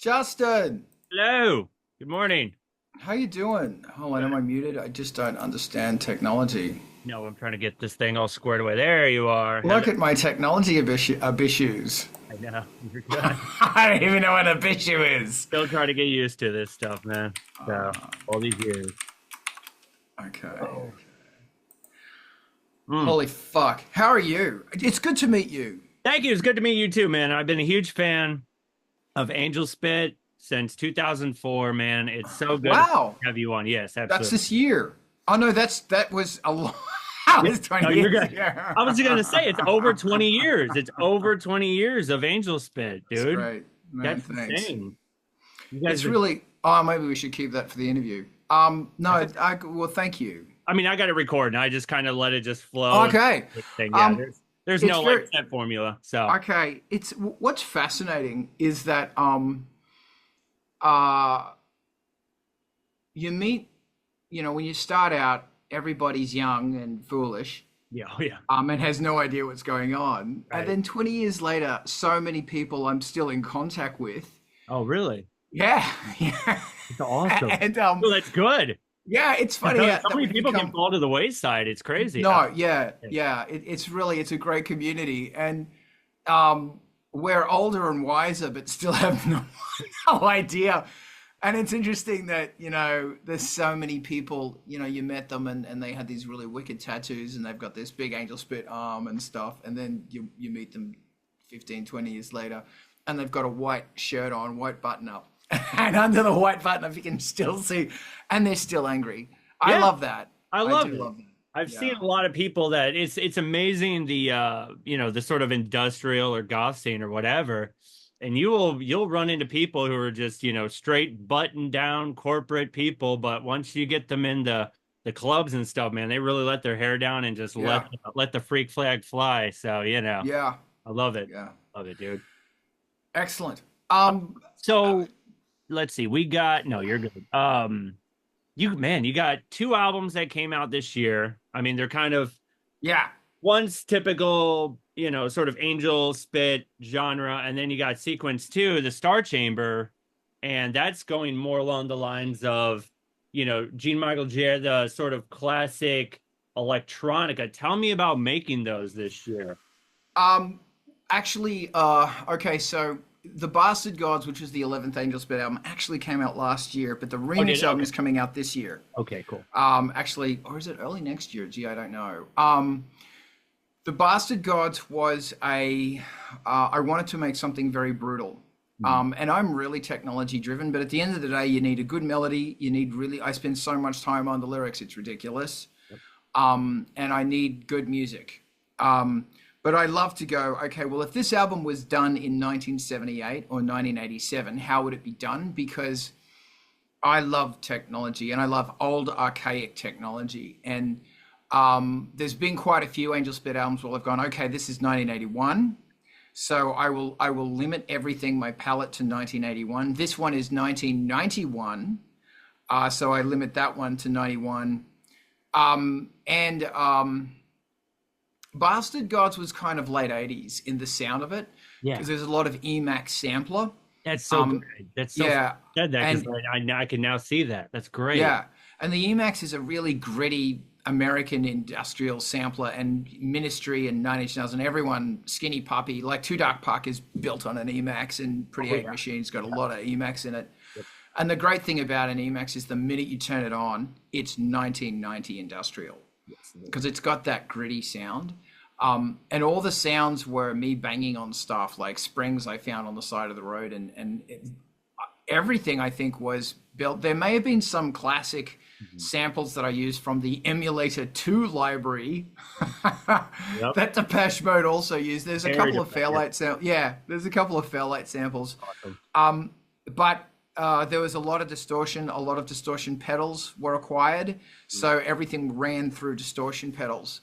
Justin, Hello. Good morning. how you doing? Oh, and am I muted? I just don't understand technology. No, I'm trying to get this thing all squared away. There you are. Hello. Look at my technology issues. I know. You're good. I don't even know what a issue is. Still trying to get used to this stuff, man. So, all these years. Okay. Oh. Mm. Holy fuck. How are you? It's good to meet you. Thank you. It's good to meet you too, man. I've been a huge fan of Angelspit since 2004, man. It's so good to Wow. have you on. Yes, That's absolutely. this year. Oh no, that was a long that was No, 20 you're years good. ago. I was going to say it's over 20 years. It's over 20 years of Angelspit, That's dude. great. Man, That's thanks. insane. You guys It's are, really maybe we should keep that for the interview. No, well, thank you. I mean, I got to record and I just kind of let it just flow. Okay. Thing. Yeah, Um, there's it's no like very set formula. So okay. It's what's fascinating is that uh you meet, when you start out, everybody's young and foolish, yeah, oh, yeah, and has no idea what's going on. And right. then 20 years later, so many people I'm still in contact with. Oh, really? Yeah, yeah. It's awesome. And Well, that's good. yeah, it's So funny that many we've people can become. fall to the wayside. It's crazy. No, yeah, Yeah. yeah. It's a great community, and we're older and wiser, but still have no idea. And it's interesting that, there's so many people, you met them and they had these really wicked tattoos and they've got this big angel spit arm and stuff. And then you meet them 15, 20 years later and they've got a white shirt on, white button up. And under the white button up, you can still see, and they're still angry. I Yeah, love that. I I love do it. love that. I've seen Yeah. a lot of people that it's amazing the sort of industrial or goth scene or whatever. And you'll run into people who are just, straight button down corporate people, but once you get them into the clubs and stuff, man, they really let their hair down and just Yeah. let the freak flag fly. So, Yeah. I love it. Yeah. Love it, dude. Excellent. Uh, So let's see. We got no, you're good. You got two albums that came out this year. I mean, they're kind of yeah. one's typical, sort of angel spit genre, and then you got sequence two, the Star Chamber, and that's going more along the lines of, Jean Michael Jarre, the sort of classic electronica. Tell me about making those this year. Um, Actually, okay, so the Bastard Gods, which was the 11th Angel Spit album, actually came out last year, but the Oh, did remix it? album Okay. is coming out this year. Okay, cool. Actually, or is it early next year? Gee, I don't know. The Bastard Gods was I wanted to make something very brutal. Mhm. And I'm really technology driven, but at the end of the day, you need a good melody. I spend so much time on the lyrics, it's ridiculous. Yep. And I need good music. But I love to go, okay, well, if this album was done in 1978 or 1987, how would it be done? Because I love technology and I love old archaic technology. And there's been quite a few Angel Spit albums where I've gone, okay, this is 1981. So I will limit everything, my palette to 1981. This one is 1991. So I limit that one to 91. And Bastard Gods was kind of late 80s in the sound of it Yeah, because there's a lot of Emax sampler. that's so good. Um, That's so yeah, said that because and I can now see that. That's great. yeah, and the Emax is a really gritty American industrial sampler, and Ministry and Nine Inch Nails and everyone, Skinny Puppy, like Two Dark Park is built on an Emax, and Pretty Oh Hate yeah. Machine's got a lot of Emax in it. Yep. And the great thing about an Emax is the minute you turn it on, it's 1990 industrial Yes. because it's got that gritty sound. And all the sounds were me banging on stuff like springs I found on the side of the road, and everything I think was built. There may have been some classic Mhm. samples that I used from the Emulator 2 library Yep. that Depeche Mode also used. There's a Very couple of different. Yeah. Fairlight samples. Yeah, there's a couple of Fairlight samples. Awesome. But there was a lot of distortion. A lot of distortion pedals were acquired, so everything ran through distortion pedals.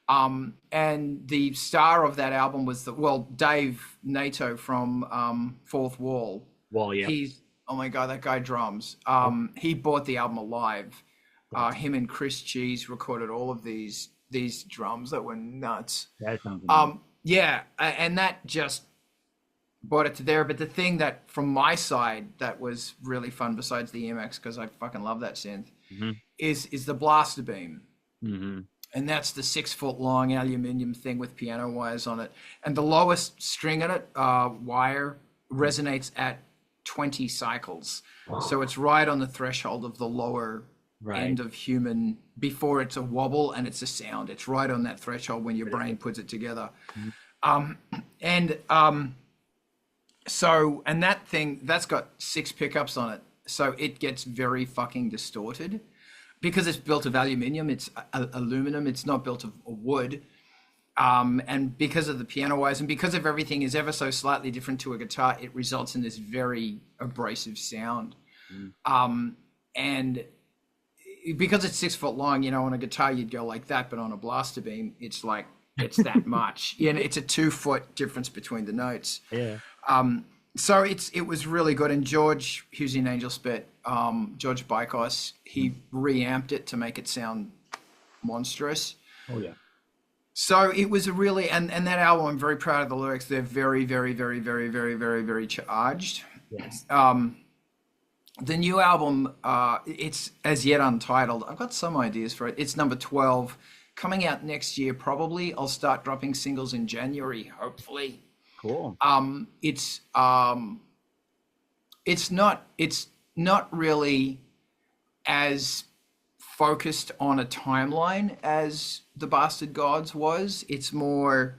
And the star of that album was Dave Nato from Fourth Wall. Well, yeah. Oh my God, that guy drums. He bought the album alive. Him and Chris Cheese recorded all of these drums that were nuts. That sounds amazing. Yeah, and that just brought it to there. But the thing that from my side that was really fun, besides the EMX, because I fucking love that synth, Mm-hmm. is the blaster beam. Mm-hmm. And that's the 6 foot long aluminium thing with piano wires on it. And the lowest string in it, wire, resonates at 20 cycles. So it's right on the threshold of the lower end of human, before it's a wobble and it's a sound. It's right on that threshold when your brain puts it together. So, and that thing, that's got 6 pickups on it. So it gets very fucking distorted because it's built of aluminium. It's aluminum. It's not built of wood. And because of the piano wires and because of everything is ever so slightly different to a guitar, it results in this very abrasive sound. And because it's 6 foot long, on a guitar you'd go like that, but on a blaster beam, it's like, it's that much. It's a 2 foot difference between the notes. Yeah. So it was really good. And George, who's in Angelspit, George Bykos, he reamped it to make it sound monstrous. Oh yeah. So it was a really, and that album, I'm very proud of the lyrics. They're very, very, very, very, very, very, very charged. Yes. The new album, it's as yet untitled. I've got some ideas for it. It's number 12, coming out next year probably. I'll start dropping singles in January, hopefully. Cool. It's not really as focused on a timeline as The Bastard Gods was. It's more,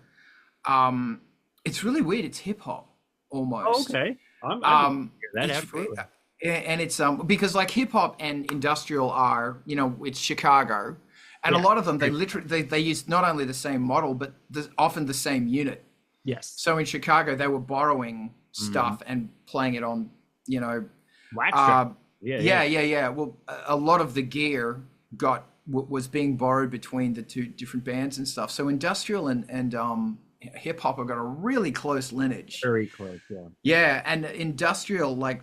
it's really weird. It's hip hop almost. Oh, okay. I'm that it's, absolutely. And it's because like hip hop and industrial are, it's Chicago, and a Yeah. lot of them they literally they use not only the same model but often the same unit. Yes. So in Chicago they were borrowing stuff and playing it on, Wax trap. yeah. Well, a lot of the gear was being borrowed between the two different bands and stuff. So industrial and hip hop have got a really close lineage. Very close. Yeah. Yeah, and industrial, like,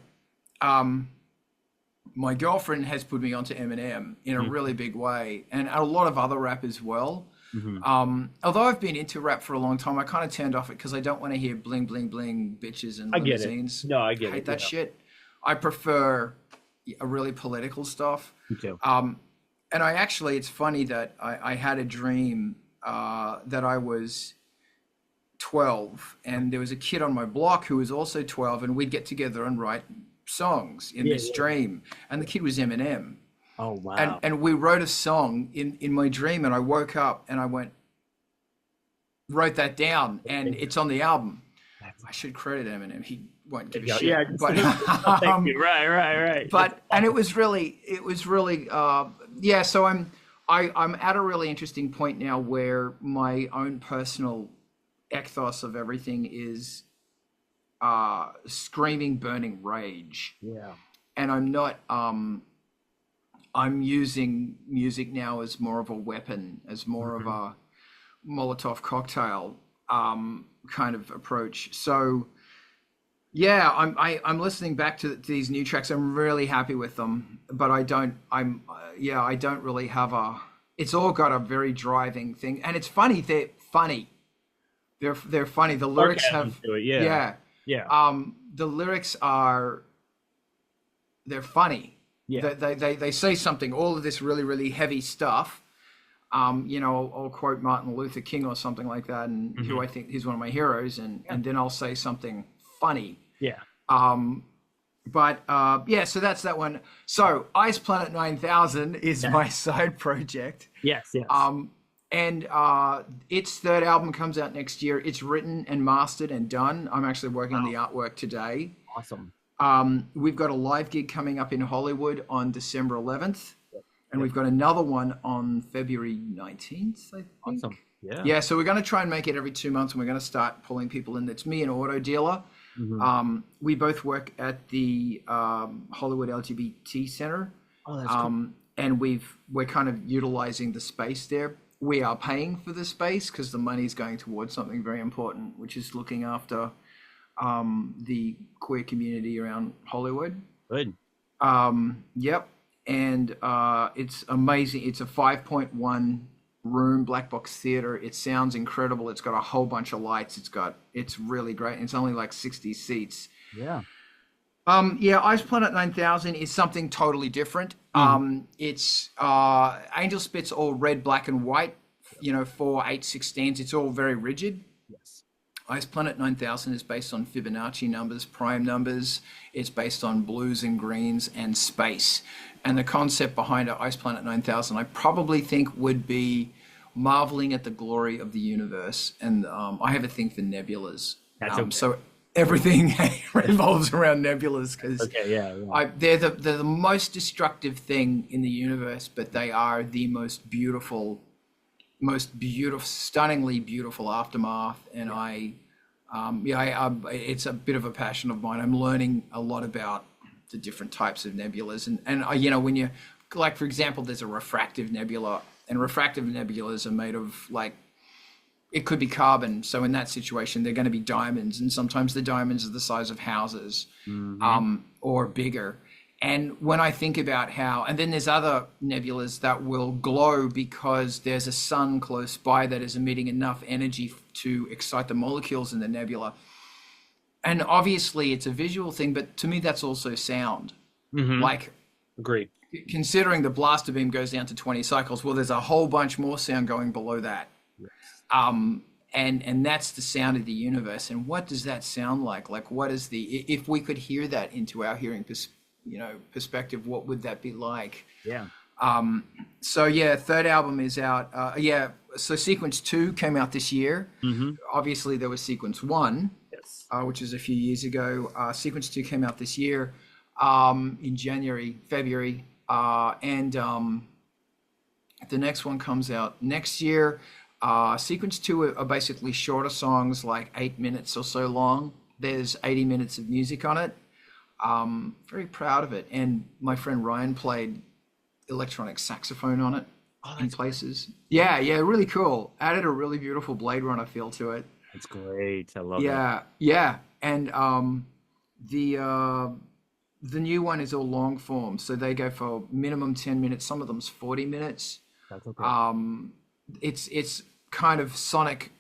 my girlfriend has put me onto Eminem in a really big way, and a lot of other rap as well. Although I've been into rap for a long time, I kind of turned off it because I don't want to hear bling, bling, bling, bitches and I get it. limousines. No, I get I hate it, that yeah. shit. I prefer a really political stuff. Me too. And it's funny that I had a dream that I was 12 and there was a kid on my block who was also 12 and we'd get together and write songs in this dream. And the kid was Eminem. Oh, wow. And we wrote a song in my dream and I woke up and I wrote that down and it's on the album. I should credit Eminem. He won't give a shit. Yeah, but, thank you. Right. But and it was really so I'm at a really interesting point now where my own personal ethos of everything is screaming burning rage. Yeah. And I'm not I'm using music now as more of a weapon, as more of a Molotov cocktail kind of approach. So yeah, I'm listening back to these new tracks. I'm really happy with them, but I don't really have it's all got a very driving thing, and it's funny. They're funny. They're funny. The lyrics have yeah. The lyrics they're funny. Yeah. They say something. All of this really, really heavy stuff. I'll quote Martin Luther King or something like that, and who I think he's one of my heroes, and then I'll say something funny. Yeah. So that's that one. So Ice Planet 9000 is my side project. Yes. And its third album comes out next year. It's written and mastered and done. I'm actually working on the artwork today. Awesome. We've got a live gig coming up in Hollywood on December 11th. And we've got another one on February 19th, I think. Awesome. Yeah. Yeah, so we're going to try and make it every 2 months, and we're going to start pulling people in. It's me, an auto dealer. We both work at the Hollywood LGBT Center. Oh, that's cool. And we're kind of utilizing the space there. We are paying for the space because the money is going towards something very important, which is looking after the queer community around Hollywood. Good. Yep. And it's amazing. It's a 5.1 room, black box theater. It sounds incredible. It's got a whole bunch of lights. It's really great. It's only like 60 seats. Yeah. Yeah, Ice Planet 9000 is something totally different. Mhm. It's Angelspit's all red, black, and white. 4, 8, 16s. It's all very rigid. Yes. Ice Planet 9000 is based on Fibonacci numbers, prime numbers. It's based on blues and greens and space. And the concept behind Ice Planet 9000, I probably think would be marveling at the glory of the universe. And I have a thing for nebulas. That's okay. So everything revolves around nebulas because Okay, yeah. they're the most destructive thing in the universe, but they are the most beautiful, stunningly beautiful aftermath. And it's a bit of a passion of mine. I'm learning a lot about the different types of nebulas, and when you, like, for example, there's a refractive nebula, and refractive nebulas are made of, like, it could be carbon. So in that situation, they're going to be diamonds, and sometimes the diamonds are the size of houses, or bigger. And when I think about how, and then there's other nebulas that will glow because there's a sun close by that is emitting enough energy to excite the molecules in the nebula. And obviously it's a visual thing, but to me that's also sound. Like, Agree. considering the blaster beam goes down to 20 cycles, well, there's a whole bunch more sound going below that. And that's the sound of the universe. And what does that sound like? Like, what is if we could hear that into our hearing perspective, what would that be like? Yeah. So yeah, third album is out. So Sequence 2 came out this year. Obviously there was Sequence 1, Yes. which is a few years ago. Sequence 2 came out this year, in February, and the next one comes out next year. Sequence 2 are basically shorter songs, like 8 minutes or so long. There's 80 minutes of music on it. Very proud of it. And my friend Ryan played electronic saxophone on it in places. Yeah, really cool. Added a really beautiful Blade Runner feel to it. That's great. I love it. Yeah. And the new one is all long form, so they go for minimum 10 minutes. Some of them's 40 minutes. That's okay. It's kind of sonic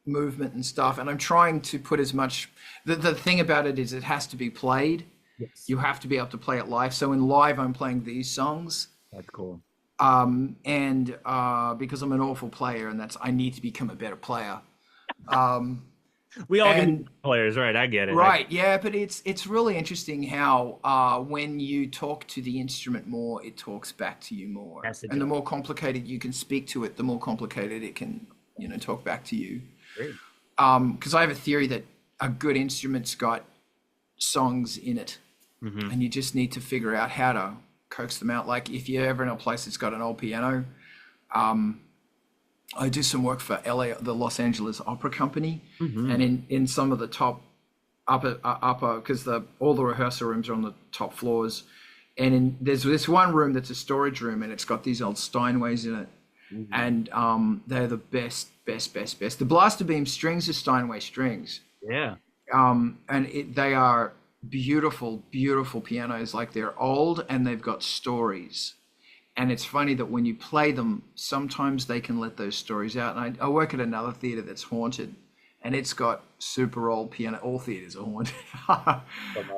movement and stuff, and I'm trying to put as much. The thing about it is it has to be played. Yes. You have to be able to play it live. So in live, I'm playing these songs. That's cool. And because I'm an awful player, and I need to become a better player. We all can be players, right? I get it. Right, yeah, but it's really interesting how when you talk to the instrument more, it talks back to you more. Yes, it And the does. more complicated you can speak to it, the more complicated it can, talk back to you. Great. Because I have a theory that a good instrument's got songs in it, and you just need to figure out how to coax them out. Like, if you're ever in a place that's got an old piano, I do some work for the Los Angeles Opera Company, and in some of the top upper, because all the rehearsal rooms are on the top floors, and there's this one room that's a storage room, and it's got these old Steinways in it, and they're the best. The blaster beam strings are Steinway strings, Yeah. and they are beautiful pianos. Like, they're old and they've got stories. And it's funny that when you play them, sometimes they can let those stories out. And I work at another theater that's haunted, and it's got super old piano. All theaters are haunted. I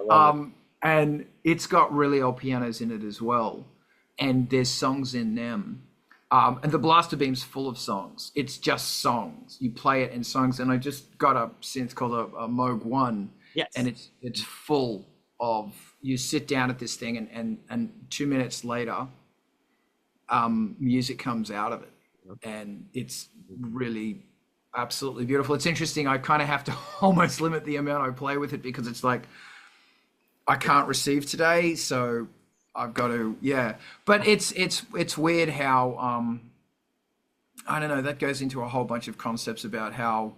love it. And it's got really old pianos in it as well. And there's songs in them. And the blaster beam's full of songs. It's just songs. You play it in songs. And I just got a synth called a Moog 1. Yes. And it's full of, you sit down at this thing, and 2 minutes later, music comes out of it, and it's really absolutely beautiful. It's interesting. I kind of have to almost limit the amount I play with it, because it's like, I can't receive today, so I've got to, but it's weird how I don't know, that goes into a whole bunch of concepts about how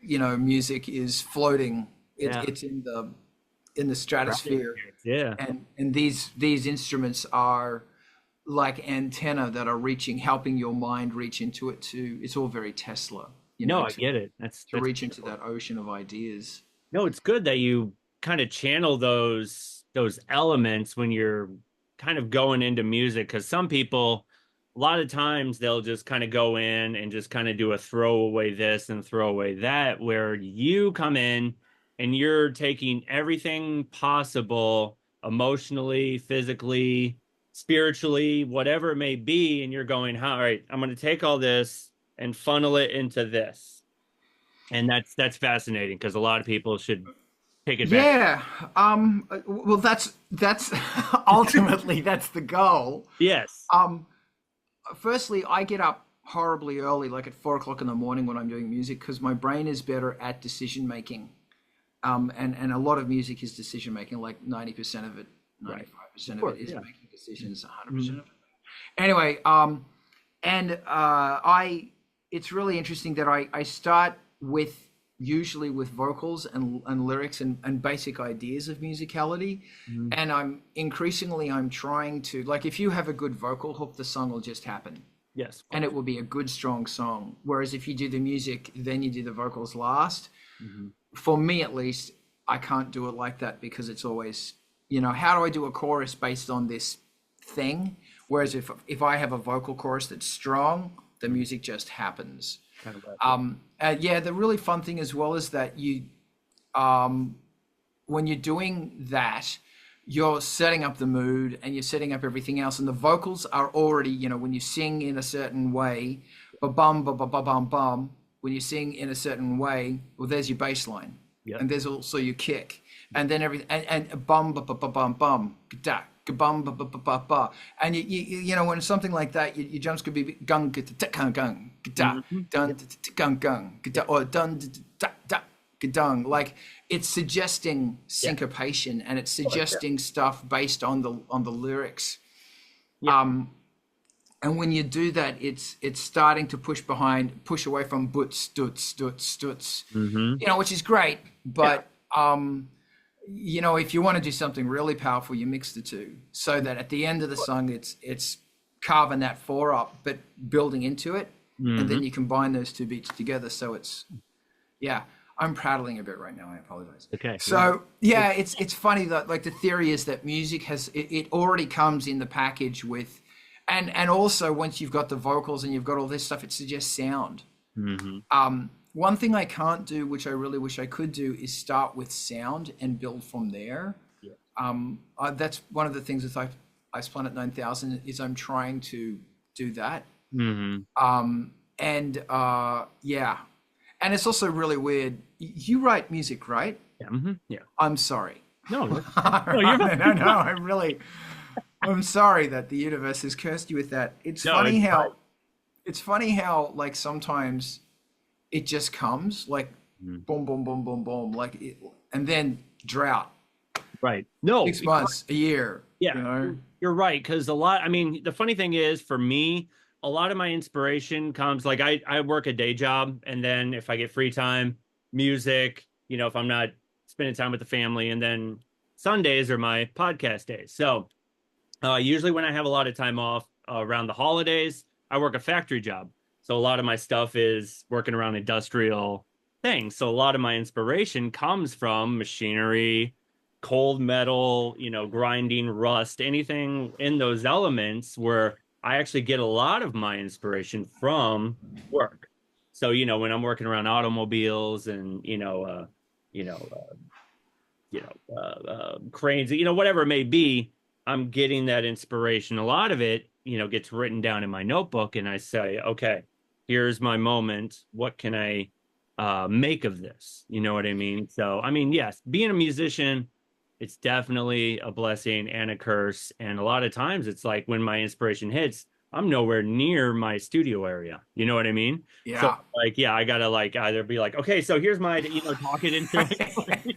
music is floating. It's in the stratosphere. Yeah. And these instruments are like antenna that are helping your mind reach into it too. It's all very Tesla, No, I get it. That's reach into that ocean of ideas. No, it's good that you kind of channel those elements when you're kind of going into music, because some people, a lot of times they'll just kind of go in and just kind of do a throw away this and throw away that, where you come in and you're taking everything possible emotionally, physically, spiritually, whatever it may be, and you're going, all right, I'm going to take all this and funnel it into this. And that's fascinating because a lot of people should take advantage. Yeah. Well, that's ultimately that's the goal. Yes. Firstly, I get up horribly early, like at 4 o'clock in the morning when I'm doing music, because my brain is better at decision making. And a lot of music is decision making, like 90% of it, 95% of it is making decisions, 100% of it. Anyway, it's really interesting that I start with usually with vocals and lyrics and basic ideas of musicality. And I'm trying to, like, if you have a good vocal hook, the song will just happen. Yes. And it will be a good, strong song. Whereas if you do the music, then you do the vocals last. For me, at least, I can't do it like that because it's always, how do I do a chorus based on this thing? Whereas if I have a vocal chorus that's strong, the music just happens. The really fun thing as well is that you, when you're doing that, you're setting up the mood and you're setting up everything else, and the vocals are already, when you sing in a certain way, ba-bum, ba-ba-ba-bum, bum, when you sing in a certain way, well, there's your bass line. And there's also your kick. And then everything, and bum, ba-ba-ba-bum, bum, da, bum, ba-ba-ba-ba. And when something like that, your jumps could be gung, gung, gung, da, dun, gung, gung, or dun, da, da, dung. Like, it's suggesting syncopation and it's suggesting stuff based on the lyrics. And when you do that, it's starting to push away from boots, doots, doots, doots, which is great. But, if you want to do something really powerful, you mix the two so that at the end of the song, it's carving that four up, but building into it. And then you combine those two beats together. So I'm prattling a bit right now. I apologize. Okay. So it's funny that, like, the theory is that music it already comes in the package with, and also once you've got the vocals and you've got all this stuff, it suggests sound. One thing I can't do, which I really wish I could do, is start with sound and build from there. That's one of the things with Ice Planet 9000 is I'm trying to do that. And it's also really weird. You write music, right? Yeah. I'm sorry. No, no, I'm sorry that the universe has cursed you with that. It's funny how like sometimes it just comes like boom, boom, boom, boom, boom, like and then drought. Right. No. 6 months, a year. Yeah. You're right. Because the funny thing is, for me, a lot of my inspiration comes, like, I work a day job, and then if I get free time, music, if I'm not spending time with the family, and then Sundays are my podcast days. So usually when I have a lot of time off around the holidays, I work a factory job. So a lot of my stuff is working around industrial things. So a lot of my inspiration comes from machinery, cold metal, grinding, rust, anything in those elements where I actually get a lot of my inspiration from work. So, when I'm working around automobiles and, cranes, whatever it may be, I'm getting that inspiration. A lot of it, gets written down in my notebook, and I say, okay, here's my moment. What can I make of this? You know what I mean? So, yes, being a musician, it's definitely a blessing and a curse. And a lot of times it's like when my inspiration hits, I'm nowhere near my studio area. You know what I mean? Yeah. So, I gotta either be like, okay, so here's my, talk it into it.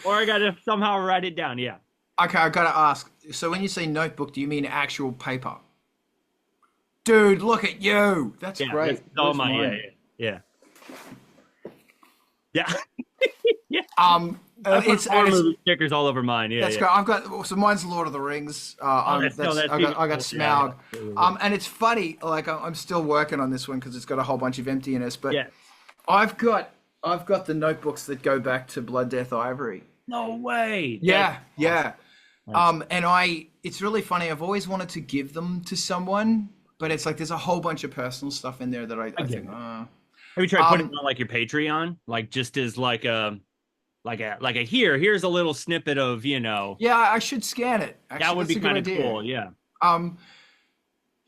Or I gotta somehow write it down. Yeah. Okay, I gotta ask. So when you say notebook, do you mean actual paper? Dude, look at you. That's great. That's all mine. Yeah. Yeah. It's stickers all over mine. Yeah, that's great. I've got mine's Lord of the Rings. I got Smaug. And it's funny. Like, I'm still working on this one because it's got a whole bunch of emptiness. But I've got the notebooks that go back to Blood, Death, Ivory. No way. Yeah. That's And it's really funny. I've always wanted to give them to someone, but it's like there's a whole bunch of personal stuff in there that I I get think, it. Have you tried putting it um, on like your Patreon, like just as like a here's a little snippet of yeah, I should scan it. that Actually, would that's be a good kind of idea. cool. Yeah. Um,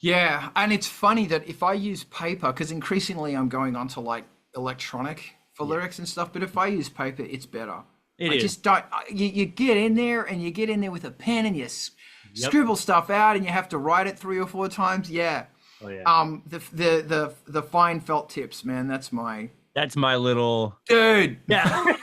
yeah, and it's funny that if I use paper, because increasingly I'm going onto like electronic for Yeah. lyrics and stuff, but if I use paper, it's better. It I is. just don't. You get in there and you get in there with a pen and you Yep. scribble stuff out and you have to write it 3 or 4 times. Yeah. Oh yeah. The fine felt tips, man. That's my That's my little dude. yeah.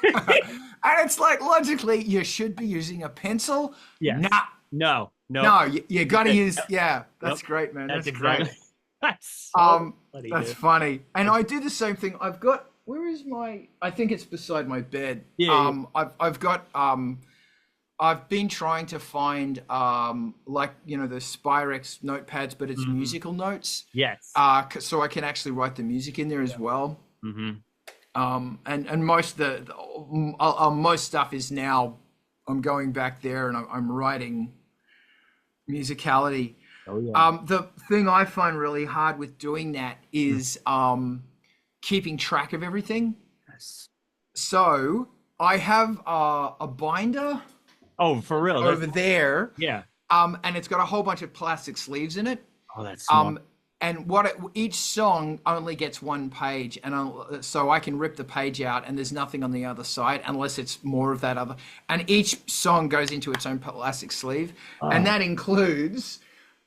And it's like logically you should be using a pencil. Yes. Nah, No. No. no, you got to use. Yep. Yeah, Yep. that's great, man. That's That's great. exactly. That's so funny, That's dude. funny. And I do the same thing. I've got where is my? I think it's beside my bed. Yeah, yeah. I've got I've been trying to find like the Spyrex notepads, but it's Mhm. musical notes. Yes. So I can actually write the music in there as well. Hmm. And most most stuff is now I'm going back there and I'm writing musicality. Oh yeah. The thing I find really hard with doing that is keeping track of everything. Yes. So I have a binder Oh, for real. over there, Yeah. and it's got a whole bunch of plastic sleeves in it. Oh, that's smart. And each song only gets 1 page, and so I can rip the page out, and there's nothing on the other side unless it's more of that other. And each song goes into its own plastic sleeve, and that includes.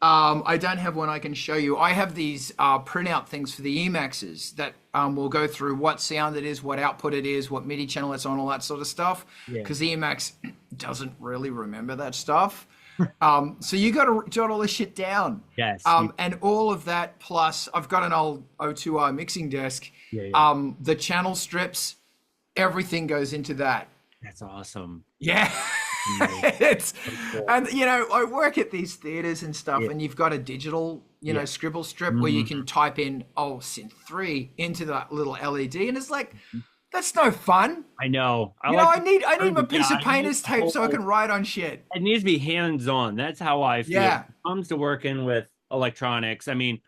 I don't have one I can show you. I have these printout things for the Emaxes that will go through what sound it is, what output it is, what MIDI channel it's on, all that sort of stuff. Yeah. Because the Emax doesn't really remember that stuff. So you got to jot all this shit down. Yes. And all of that plus I've got an old O2R mixing desk. Yeah, yeah. The channel strips, everything goes into that. That's awesome. Yeah. Amazing. It's cool. and I work at these theaters and stuff, Yeah. and you've got a digital Yeah. scribble strip where you Mhm. can type in synth 3 into that little LED, and it's like that's no fun. I know. I need my piece yeah, of I painter's need the tape so I whole- can write on shit. It needs to be hands-on. That's how I feel. Yeah. When it comes to working with electronics. I mean,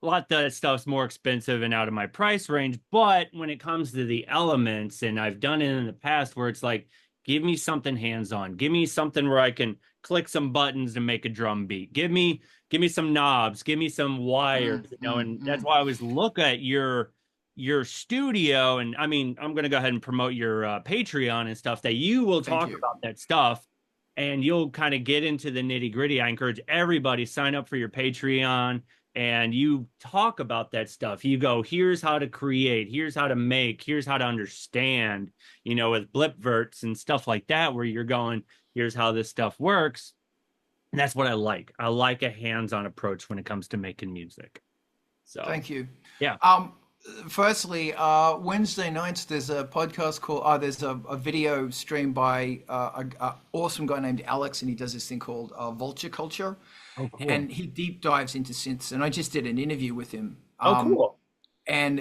a lot of that stuff's more expensive and out of my price range, but when it comes to the elements, and I've done it in the past where it's like, give me something hands-on. Give me something where I can click some buttons to make a drum beat. Give me some knobs, give me some wires, and that's why I always look at your studio. And I mean, I'm going to go ahead and promote your Patreon and stuff that you will Thank talk you. about that stuff and you'll kind of get into the nitty gritty. I encourage everybody sign up for your Patreon and you talk about that stuff. You go, here's how to create, here's how to make, here's how to understand, with blipverts and stuff like that, where you're going, here's how this stuff works. And that's what I like. I like a hands-on approach when it comes to making music. So Thank you. Yeah. Firstly, Wednesday nights there's a podcast called. There's a video stream by a awesome guy named Alex, and he does this thing called Vulture Culture, Oh, cool. and he deep dives into synths. And I just did an interview with him. Oh, cool. And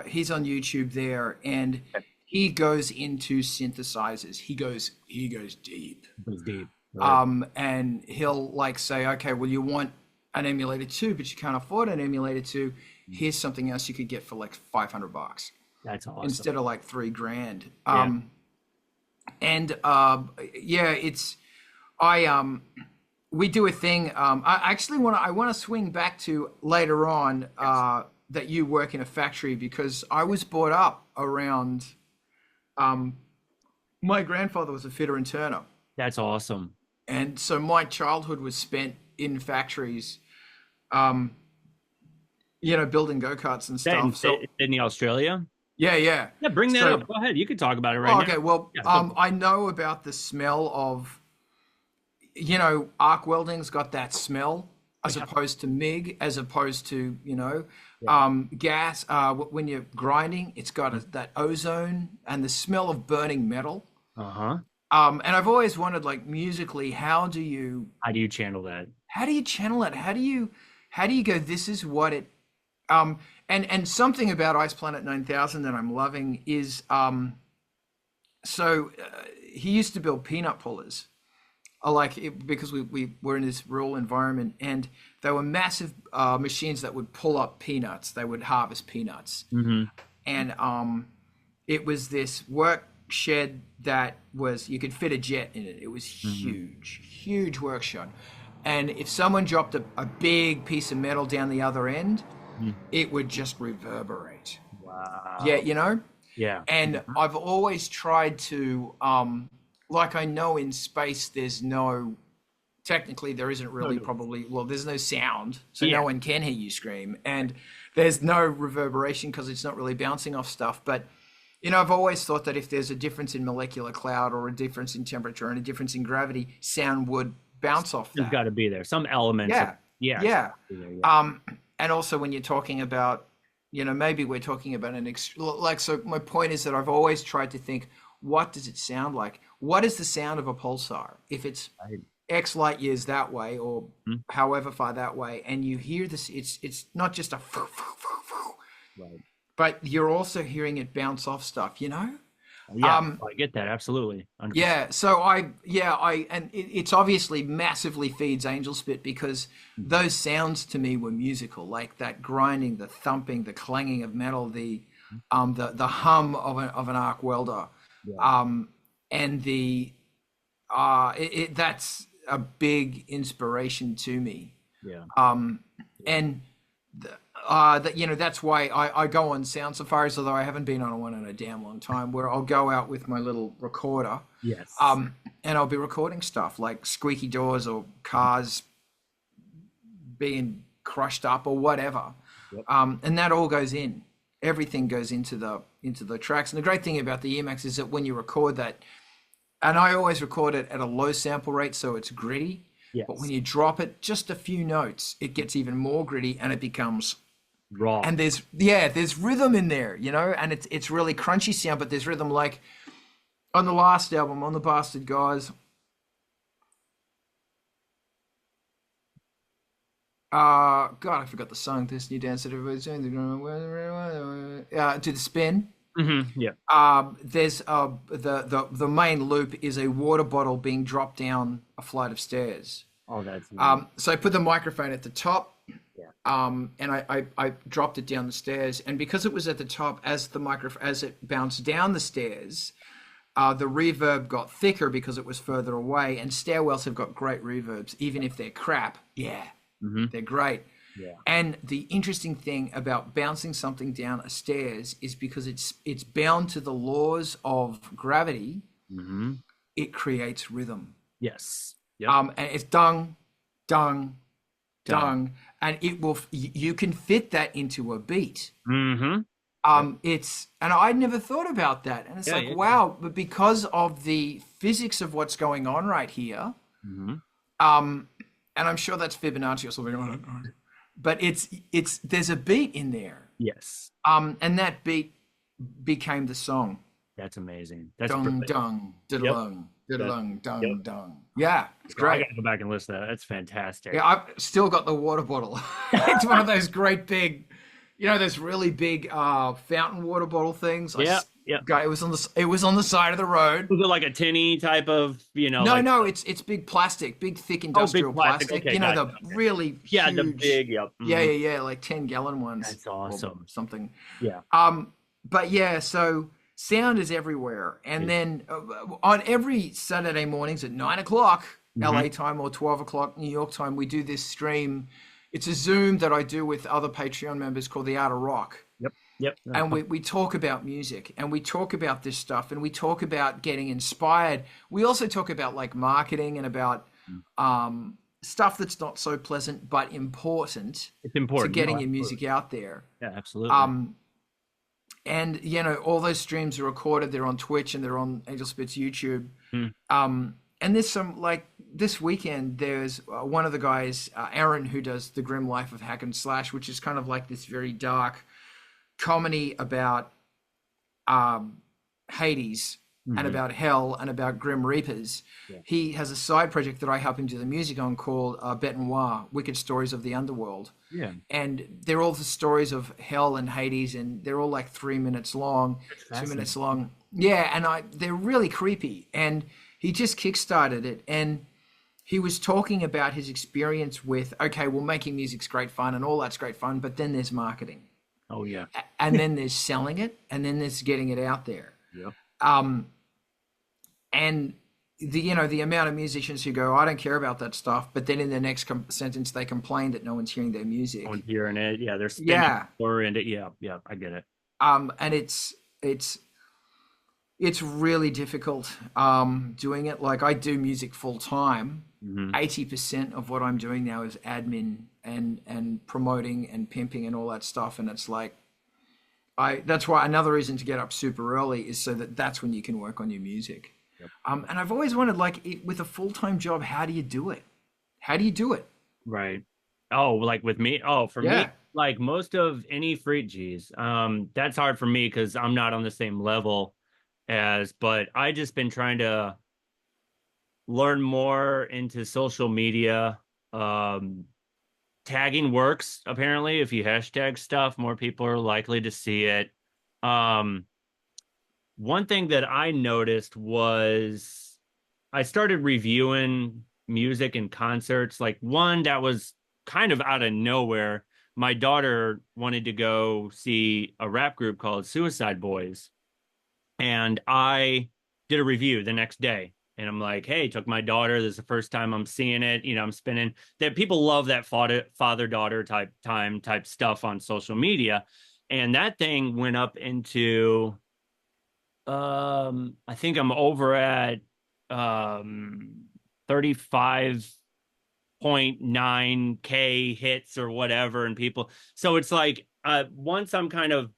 he's on YouTube there, and he goes into synthesizers. He goes deep. It was deep. Right. And he'll like say, okay, well, you want an emulator 2, but you can't afford an emulator 2. Here's something else you could get for like $500 That's awesome. instead of like $3,000. Yeah. And yeah, it's we do a thing. I actually want to swing back to later on that you work in a factory, because I was brought up around. My grandfather was a fitter and turner. That's awesome. And so my childhood was spent in factories, building go-karts and That in stuff. So Sydney, Australia? yeah. Yeah, bring that So- up. Go ahead. You can talk about it right now. Okay, well, Yeah, go. I know about the smell of, arc welding's got that smell as opposed to MIG, as opposed to, gas. When you're grinding, it's got that ozone and the smell of burning metal. Uh-huh. And I've always wondered, like, musically, how do you channel that? channel it? How do you go, this is what it, and something about Ice Planet 9000 that I'm loving is, he used to build peanut pullers, like because we were in this rural environment, and they were massive machines that would pull up peanuts. They would harvest peanuts, Hmm. and it was this work shed that was, you could fit a jet in it. It was Hmm. huge work shed. And if someone dropped a big piece of metal down the other end, it would just reverberate. Yeah, Wow. you know? Yeah. And I've always tried to, like, I know in space there's no, technically there isn't No really noise. probably, well, there's no sound, so no Yeah. one can hear you scream. And there's no reverberation because it's not really bouncing off stuff. But, I've always thought that if there's a difference in molecular cloud or a difference in temperature and a difference in gravity, sound would bounce off There's got that. to be there. Some elements of, Yeah. yeah. It's Yeah. gotta be there, yeah. And also when you're talking about, maybe we're talking about like, so my point is that I've always tried to think, what does it sound like? What is the sound of a pulsar? If it's Right. X light years that way or Mhm. however far that way, and you hear this, it's not just a, Right. but you're also hearing it bounce off stuff. Yeah. Um, I get that. Absolutely. 100%. Yeah, so and it's obviously massively feeds Angelspit because Mhm. those sounds to me were musical, like that grinding, the thumping, the clanging of metal, the hum of an arc welder, Yeah. um, and that's a big inspiration to me. Yeah. And that's why I go on sound safaris, although I haven't been on one in a damn long time, where I'll go out with my little recorder, Yes. and I'll be recording stuff like squeaky doors or cars being crushed up or whatever, Yep. and that all goes in. Everything goes into the tracks. And the great thing about the Emax is that when you record that, and I always record it at a low sample rate, so it's gritty. But when Yes. you drop it just a few notes, it gets even more gritty, and it becomes, Raw. and there's rhythm in there, and it's really crunchy sound, but there's rhythm, like on the last album, on the Bastard Guys. God, I forgot the song. This new dance that everybody's doing. To the spin. Yeah. There's the main loop is a water bottle being dropped down a flight of stairs. Oh, that's nice. So I put the microphone at the top, Yeah. and I dropped it down the stairs. And because it was at the top, as it bounced down the stairs, the reverb got thicker because it was further away. And stairwells have got great reverbs, even if they're crap. Yeah, Hmm. they're great. Yeah. And the interesting thing about bouncing something down a stairs is because it's bound to the laws of gravity. Hmm. It creates rhythm. Yes. Yep. And it's dung, dung, Done. dung, and you can fit that into a beat. Hmm. And I never thought about that, and it's Yeah. like, Yeah. wow, but because of the physics of what's going on right here, Hmm. and I'm sure that's Fibonacci or something on it, but there's a beat in there, Yes. and that beat became the song. That's amazing. That's Dung, brilliant. dung, Yep. diddlung, diddlung, dung, Yep. dung. Yeah, it's So I great. gotta go back and listen to that. That's fantastic. Yeah, I've still got the water bottle. It's one of those great big, those really big fountain water bottle things. Yeah. Yep. It was on the side of the road. Was it like a tinny type of, No, like, no, it's big plastic, big thick industrial plastic. plastic. Okay, The gotcha. really yeah, huge, the big, yep. yeah, like 10-gallon ones. That's or awesome. something. Yeah. But yeah, so sound is everywhere, and then on every Saturday mornings at 9 o'clock LA time or 12 o'clock New York time, we do this stream. It's a Zoom that I do with other Patreon members called The Art of Rock. Yep. Yep. And we talk about music, and we talk about this stuff, and we talk about getting inspired. We also talk about like marketing and about stuff that's not so pleasant but important It's to important. getting No, your absolutely. music out there. Yeah, absolutely. And all those streams are recorded. They're on Twitch and they're on Angelspit's YouTube. And there's some, like this weekend, there's one of the guys, Aaron, who does The Grim Life of Hack and Slash, which is kind of like this very dark comedy about Hades and about hell and about Grim Reapers. Yeah. He has a side project that I help him do the music on called Bête Noire, Wicked Stories of the Underworld. Yeah. And they're all the stories of hell and Hades, and they're all like 3 minutes long, 2 minutes long. Yeah, and they're really creepy. And he just kickstarted it, and he was talking about his experience with, okay, well, making music's great fun and all that's great fun, but then there's marketing, Oh yeah. and then there's selling it, and then there's getting it out there. Yep. And the amount of musicians who go, I don't care about that stuff, but then in the next sentence they complain that no one's hearing their music. On hearing it, yeah, they're spinning Yeah. more into, yeah, I get it. And it's really difficult doing it. Like, I do music full time. 80% of what I'm doing now is admin and promoting and pimping and all that stuff. And it's like, that's why another reason to get up super early is so that that's when you can work on your music. Yep. And I've always wondered, like, with a full-time job, how do you do it? How do you do it? Right. Oh, like with me? Oh, for me, Yeah. like most of any free G's, that's hard for me because I'm not on the same level but I just been trying to learn more into social media. Tagging works, apparently. If you hashtag stuff, more people are likely to see it. One thing that I noticed was I started reviewing music and concerts. Like, one that was kind of out of nowhere. My daughter wanted to go see a rap group called Suicide Boys, and I did a review the next day. And I'm like, hey, took my daughter. This is the first time I'm seeing it. I'm spinning that. People love that father-daughter type stuff on social media. And that thing went up into, I think I'm over at 35.9K hits or whatever. And people, so it's like, once I'm kind of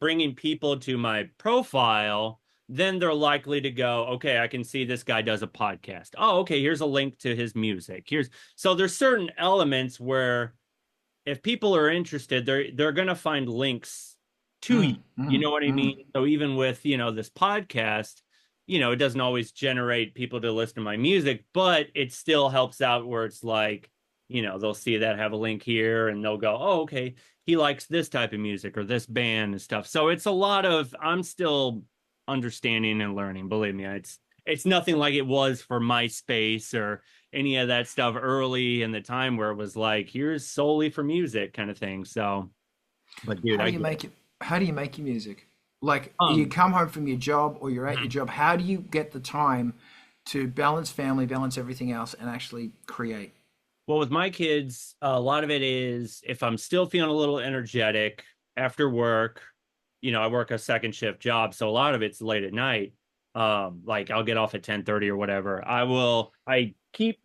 bringing people to my profile, then they're likely to go, okay, I can see this guy does a podcast. Oh, okay, here's a link to his music. So there's certain elements where if people are interested, they're going to find links to you. You know what I mean? So even with, this podcast, it doesn't always generate people to listen to my music, but it still helps out where it's like, they'll see that, have a link here, and they'll go, oh, okay, he likes this type of music or this band and stuff. So it's a lot of, I'm still understanding and learning. Believe me, it's nothing like it was for MySpace or any of that stuff early in the time where it was like, here's solely for music kind of thing. So, but dude, How do you make your music? Like, you come home from your job or you're at your job. How do you get the time to balance family, balance everything else, and actually create? Well, with my kids, a lot of it is if I'm still feeling a little energetic after work. I work a second shift job, so a lot of it's late at night. Like I'll get off at 10:30 or whatever. I keep,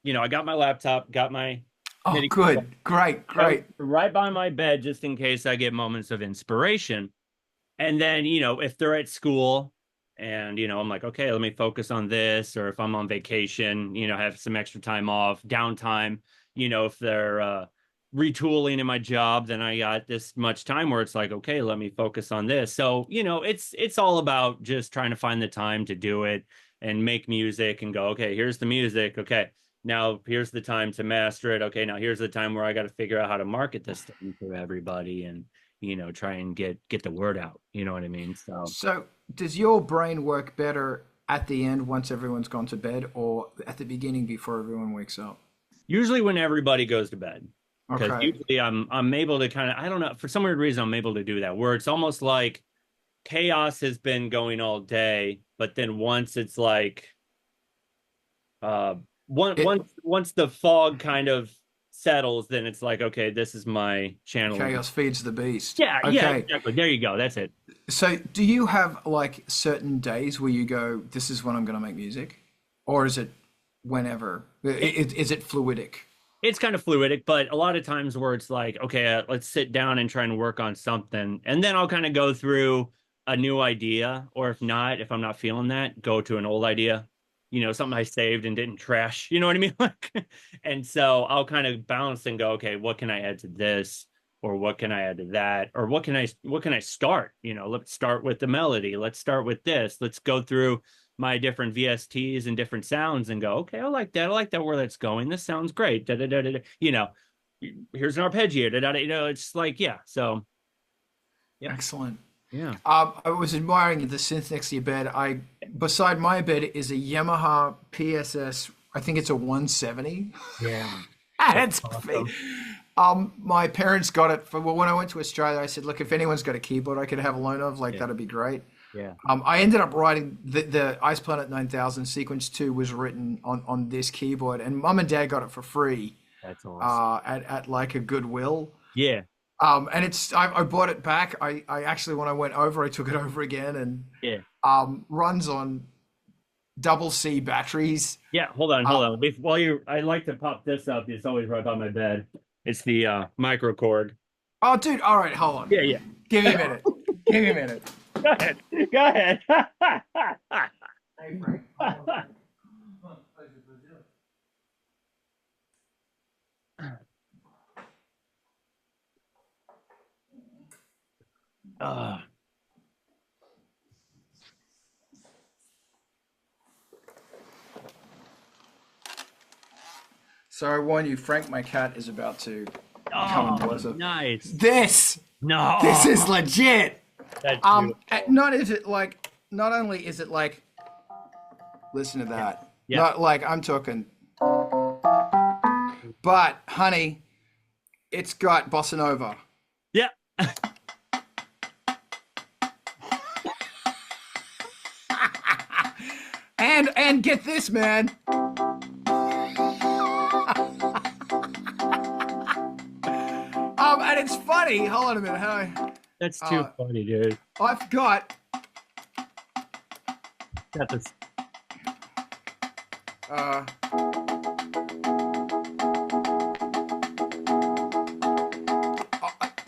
I got my laptop, got my Oh, good. Great. right by my bed just in case I get moments of inspiration. And then, if they're at school and, I'm like, okay, let me focus on this. Or if I'm on vacation, have some extra time off, downtime, if they're retooling in my job, then I got this much time where it's like, okay, let me focus on this. So, it's all about just trying to find the time to do it and make music and go, okay, here's the music. Okay, now here's the time to master it. Okay, now here's the time where I got to figure out how to market this thing to everybody and, try and get the word out. You know what I mean? So does your brain work better at the end once everyone's gone to bed, or at the beginning before everyone wakes up? Usually when everybody goes to bed. Because Okay. usually I'm able to kind of, I don't know, for some weird reason, I'm able to do that where it's almost like chaos has been going all day, but then once it's like, once the fog kind of settles, then it's like, okay, this is my channel. Chaos feeds the beast. Yeah, Okay. yeah, exactly. There you go. That's it. So do you have like certain days where you go, this is when I'm going to make music? Or is it whenever? Is it fluidic? It's kind of fluidic, but a lot of times where it's like, okay, let's sit down and try and work on something. And then I'll kind of go through a new idea, or if I'm not feeling that, go to an old idea, something I saved and didn't trash, you know what I mean? And so I'll kind of bounce and go, okay, what can I add to this? Or what can I add to that? Or what can I start? Let's start with the melody. Let's start with this. Let's go through my different VSTs and different sounds and go, okay, I like that. I like that where that's going. This sounds great. Da, da, da, da, da. Here's an arpeggio. Da, da, da, it's like, yeah. So, yeah. Excellent. Yeah. I was admiring the synth next to your bed. Beside my bed is a Yamaha PSS I think it's a 170. Yeah. And it's awesome. my parents got it for, well, when I went to Australia, I said, look, if anyone's got a keyboard I could have a loan of, like, Yeah. that'd be great. Yeah. I ended up writing the Ice Planet 9000 Sequence 2 was written on this keyboard, and Mum and Dad got it for free That's awesome. at like a Goodwill. Yeah. And I bought it back. I actually, when I went over, I took it over again, and Yeah. runs on double C batteries. Yeah. Hold on. While I like to pop this up. It's always right by my bed. It's the micro cord. Oh, dude! All right, hold on. Yeah. Give me a minute. Give me a minute. Go ahead. Go ahead. Hey, Frank. uh, So I warn you, Frank, my cat, is about to come and bless us. nice. This is legit. That's Not only is it like, listen to that. Yeah. Not like I'm talking, but honey, it's got bossa nova. Yeah. And get this, man. And it's funny. Hold on a minute. That's too funny, dude. I've got. Got this.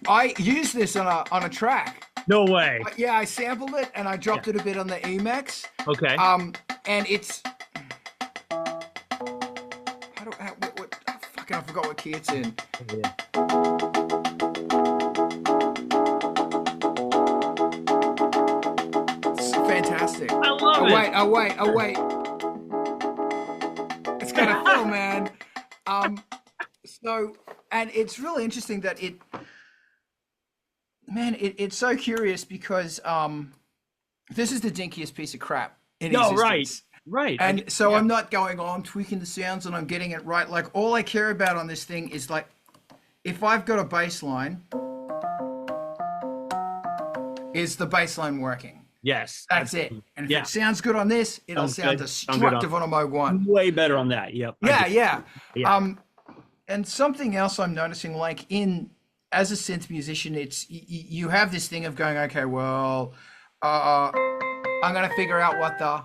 I used this on a track. No way. Yeah, I sampled it and I dropped it a bit on the Emacs. Okay. And it's. I forgot what key it's in. Yeah. It's fantastic. I love it. Oh wait. It's got a fill, man. And it's really interesting that it's so curious because this is the dinkiest piece of crap in existence. Right. And so I'm not going, I'm tweaking the sounds and I'm getting it right. Like, all I care about on this thing is, like, if I've got a bass line, is the bass line working? Yes. That's it. And if it sounds good on this, it'll sound destructive on a Moog 1. Way better on that. Yep. Yeah. Yeah. And something else I'm noticing, like, as a synth musician, it's you have this thing of going, okay, well, I'm going to figure out what the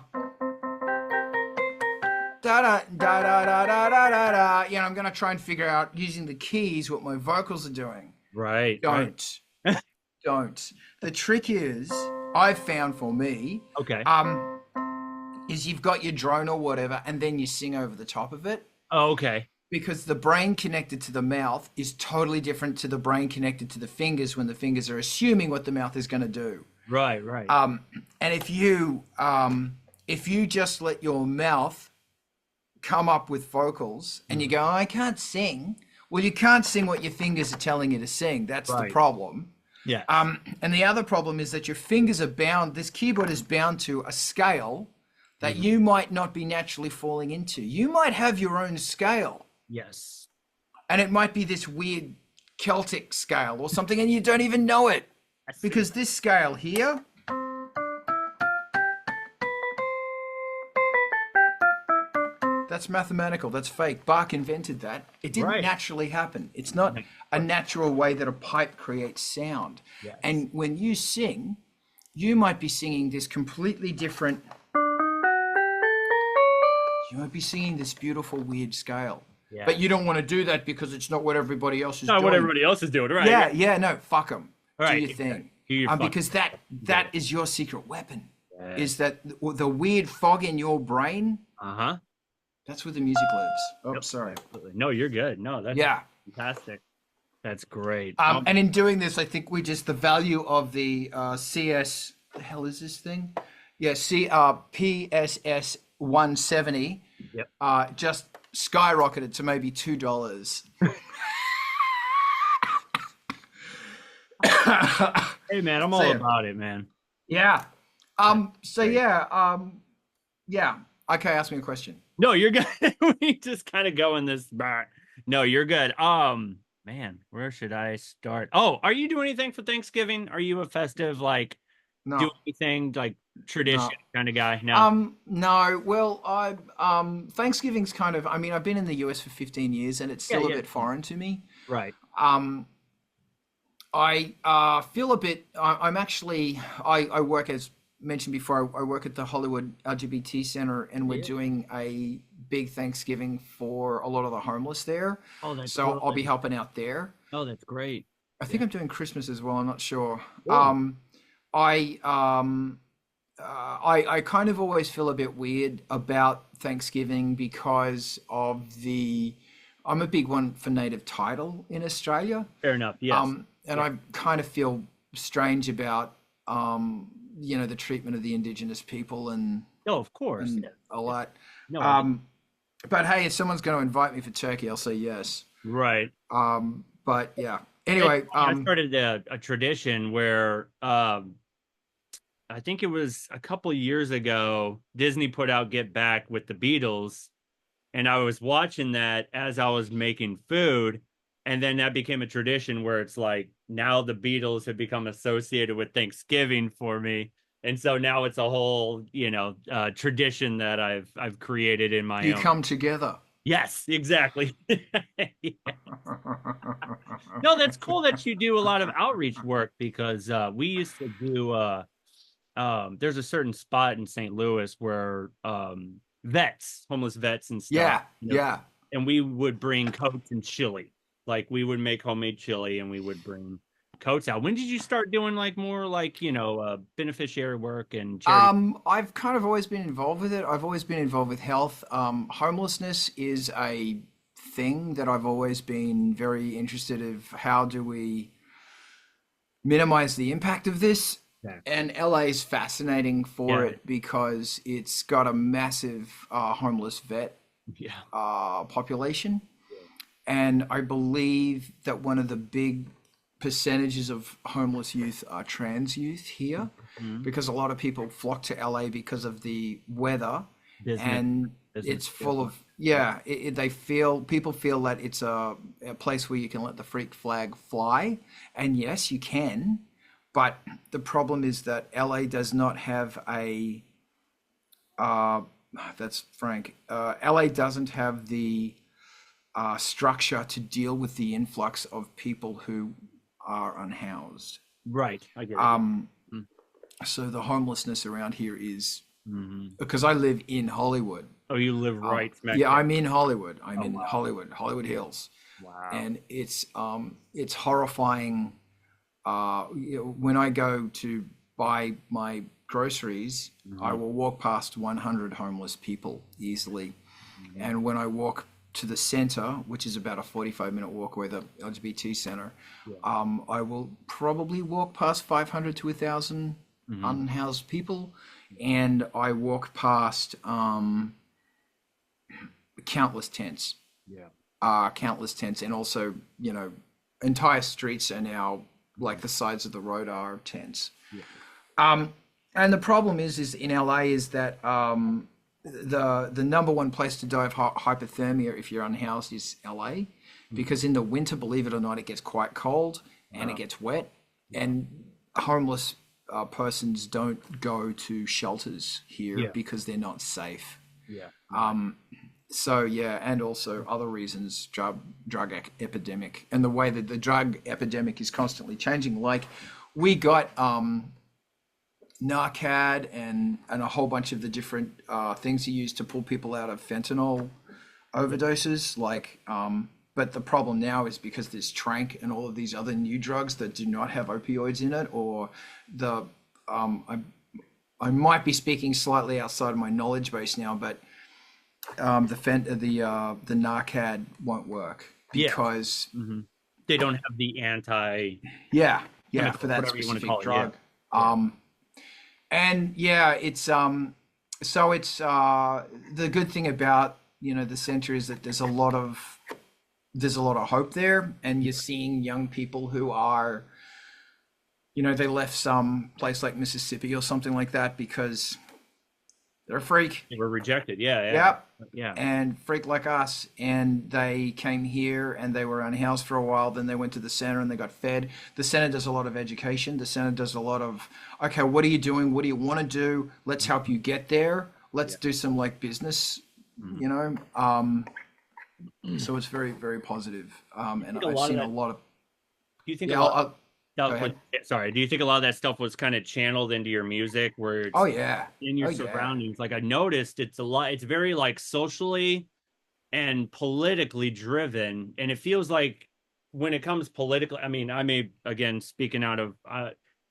da da da da da da da da da. You know, I'm gonna try and figure out using the keys what my vocals are doing. Right. Don't. The trick is, I've found for me, Okay. is you've got your drone or whatever, and then you sing over the top of it. Oh, okay. Because the brain connected to the mouth is totally different to the brain connected to the fingers when the fingers are assuming what the mouth is going to do. Right. And if you just let your mouth come up with vocals and you go, I can't sing. Well, you can't sing what your fingers are telling you to sing. That's the problem. Yeah. And the other problem is that your fingers are bound. This keyboard is bound to a scale that you might not be naturally falling into. You might have your own scale. Yes. And it might be this weird Celtic scale or something, and you don't even know it. Because this scale here, that's mathematical. That's fake. Bach invented that. It didn't naturally happen. It's not a natural way that a pipe creates sound. Yes. And when you sing, you might be singing this completely different. You might be singing this beautiful, weird scale. Yeah. But you don't want to do that because it's not what everybody else is doing. Not what everybody else is doing, right? Yeah, no, fuck them. Right. Do your thing. Because that is your secret weapon. Yeah. Is that the weird fog in your brain? Uh-huh. That's where the music lives. Oh, sorry. Absolutely. No, you're good. No, that's fantastic. That's great. And in doing this, I think the value of the CS, the hell is this thing? Yeah, PSS 170 just skyrocketed to maybe $2. Hey, man, I'm all about it, man. Yeah. Okay, ask me a question. No, you're good. We just kind of go in this. No, you're good. Man, where should I start? Oh, are you doing anything for Thanksgiving? Are you a festive, like, do No, anything like tradition no. kind of guy? No. No. Well, Thanksgiving's kind of. I mean, I've been in the US for 15 years, and it's Yeah, still a yeah. bit foreign to me. Right. Um, I feel a bit. I'm actually. I work as mentioned before. I work at the Hollywood LGBT Center, and we're Yeah. doing a big Thanksgiving for a lot of the homeless there. Oh, that's So I'll be good. helping out there. Oh, that's great. I think Yeah. I'm doing Christmas as well. I'm not sure. Cool. I I kind of always feel a bit weird about Thanksgiving because of the. I'm a big one for native title in Australia. Fair enough. Yes. And Yeah. I kind of feel strange about the treatment of the indigenous people Oh, of course. and Yeah. all Yeah. that. No, I get Um, but hey, if someone's going to invite me for turkey, I'll say yes. right. But yeah. It's Anyway, funny, I started a tradition where I think it was a couple years ago, Disney put out Get Back with the Beatles, and I was watching that as I was making food, and then that became a tradition where it's like now the Beatles have become associated with Thanksgiving for me. And so now it's a whole, tradition that I've created in my you own. come together. Yes, exactly. No, that's cool that you do a lot of outreach work because we used to do there's a certain spot in St. Louis where vets, homeless vets and stuff, Yeah, yeah. and we would bring coats and chili. Like we would make homemade chili and we would bring coats out. When did you start doing like more like, beneficiary work and charity? I've kind of always been involved with it. I've always been involved with health. Homelessness is a thing that I've always been very interested in. How do we minimize the impact of this? Yeah. And LA is fascinating for Yeah. it because it's got a massive homeless vet Yeah. population. And I believe that one of the big percentages of homeless youth are trans youth here Mhm. because a lot of people flock to LA because of the weather Business, and business. it's full of they feel people feel that it's a place where you can let the freak flag fly, and yes you can, but the problem is that LA does not have a that's frank LA doesn't have the structure to deal with the influx of people who are unhoused. Right. I get it. Mm. So the homelessness around here is Mhm. because I live in Hollywood. Oh, you live right smack Yeah, dab. I'm in Hollywood. I'm Oh, in wow. Hollywood Hills, Wow. and it's horrifying. When I go to buy my groceries, I will walk past 100 homeless people easily, and when I walk to the center, which is about a 45-minute walk away, the LGBT center, I will probably walk past 500 to 1,000 unhoused people, and I walk past countless tents, Yeah. and also entire streets are now like the sides of the road are tents. Yeah. And the problem is in LA is that the number one place to die of hypothermia if you're unhoused is LA, because in the winter, believe it or not, it gets quite cold and it gets wet, and homeless persons don't go to shelters here Yeah. because they're not safe. Yeah. So yeah, and also other reasons, drug epidemic, and the way that the drug epidemic is constantly changing. Like we got Narcad and a whole bunch of the different things you use to pull people out of fentanyl overdoses. Like, but the problem now is because there's Trank and all of these other new drugs that do not have opioids in it, or the I might be speaking slightly outside of my knowledge base now, but the Narcad won't work Yeah. because They don't have the anti yeah chemical, for that whatever you wanna specific call it, drug. yeah. And yeah, it's so it's the good thing about the center is that there's a lot of hope there, and you're seeing young people who are they left some place like Mississippi or something like that because They're a freak. They were rejected. Yeah, yeah, Yep. yeah. And freak like us. And they came here and they were unhoused for a while. Then they went to the center and they got fed. The center does a lot of education. The center does a lot of, okay, what are you doing? What do you want to do? Let's help you get there. Let's Yeah. do some like business, Mhm. you know. So it's very, very positive. And think a I've lot of seen a that. lot of, Do you think a yeah, lot? go ahead. Sorry. Do you think a lot of that stuff was kind of channeled into your music, where Oh, it's yeah. in your Oh, yeah. surroundings? Like I noticed, it's a lot. It's very like socially and politically driven, and it feels like when it comes politically. I mean, I may again speaking out of.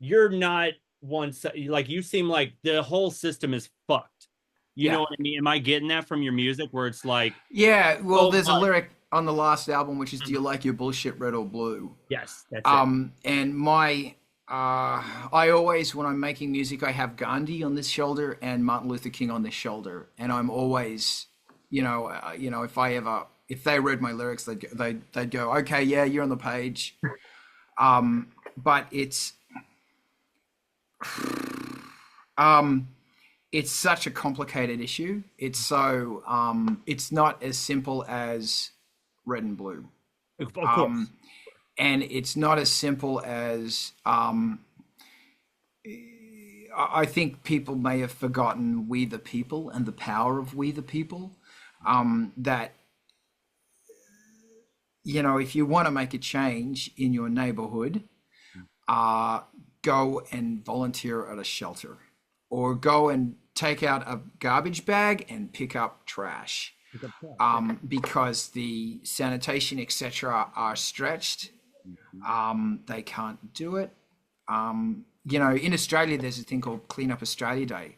You're not one. Like you seem like the whole system is fucked. You know Yeah. what I mean? Am I getting that from your music, where it's like Yeah. Well, so there's a much? lyric on the last album, which is, do Mhm. you like your bullshit red or blue? Yes, that's it. And my, I always, when I'm making music, I have Gandhi on this shoulder and Martin Luther King on this shoulder, and I'm always, if they read my lyrics, they'd go, okay, yeah, you're on the page. But um, it's such a complicated issue. It's not as simple as red and blue. Of course. And it's not as simple as I think people may have forgotten we the people and the power of we the people. That if you want to make a change in your neighborhood, go and volunteer at a shelter, or go and take out a garbage bag and pick up trash, because the sanitation etc. are stretched. They can't do it. In Australia, there's a thing called Clean Up Australia Day,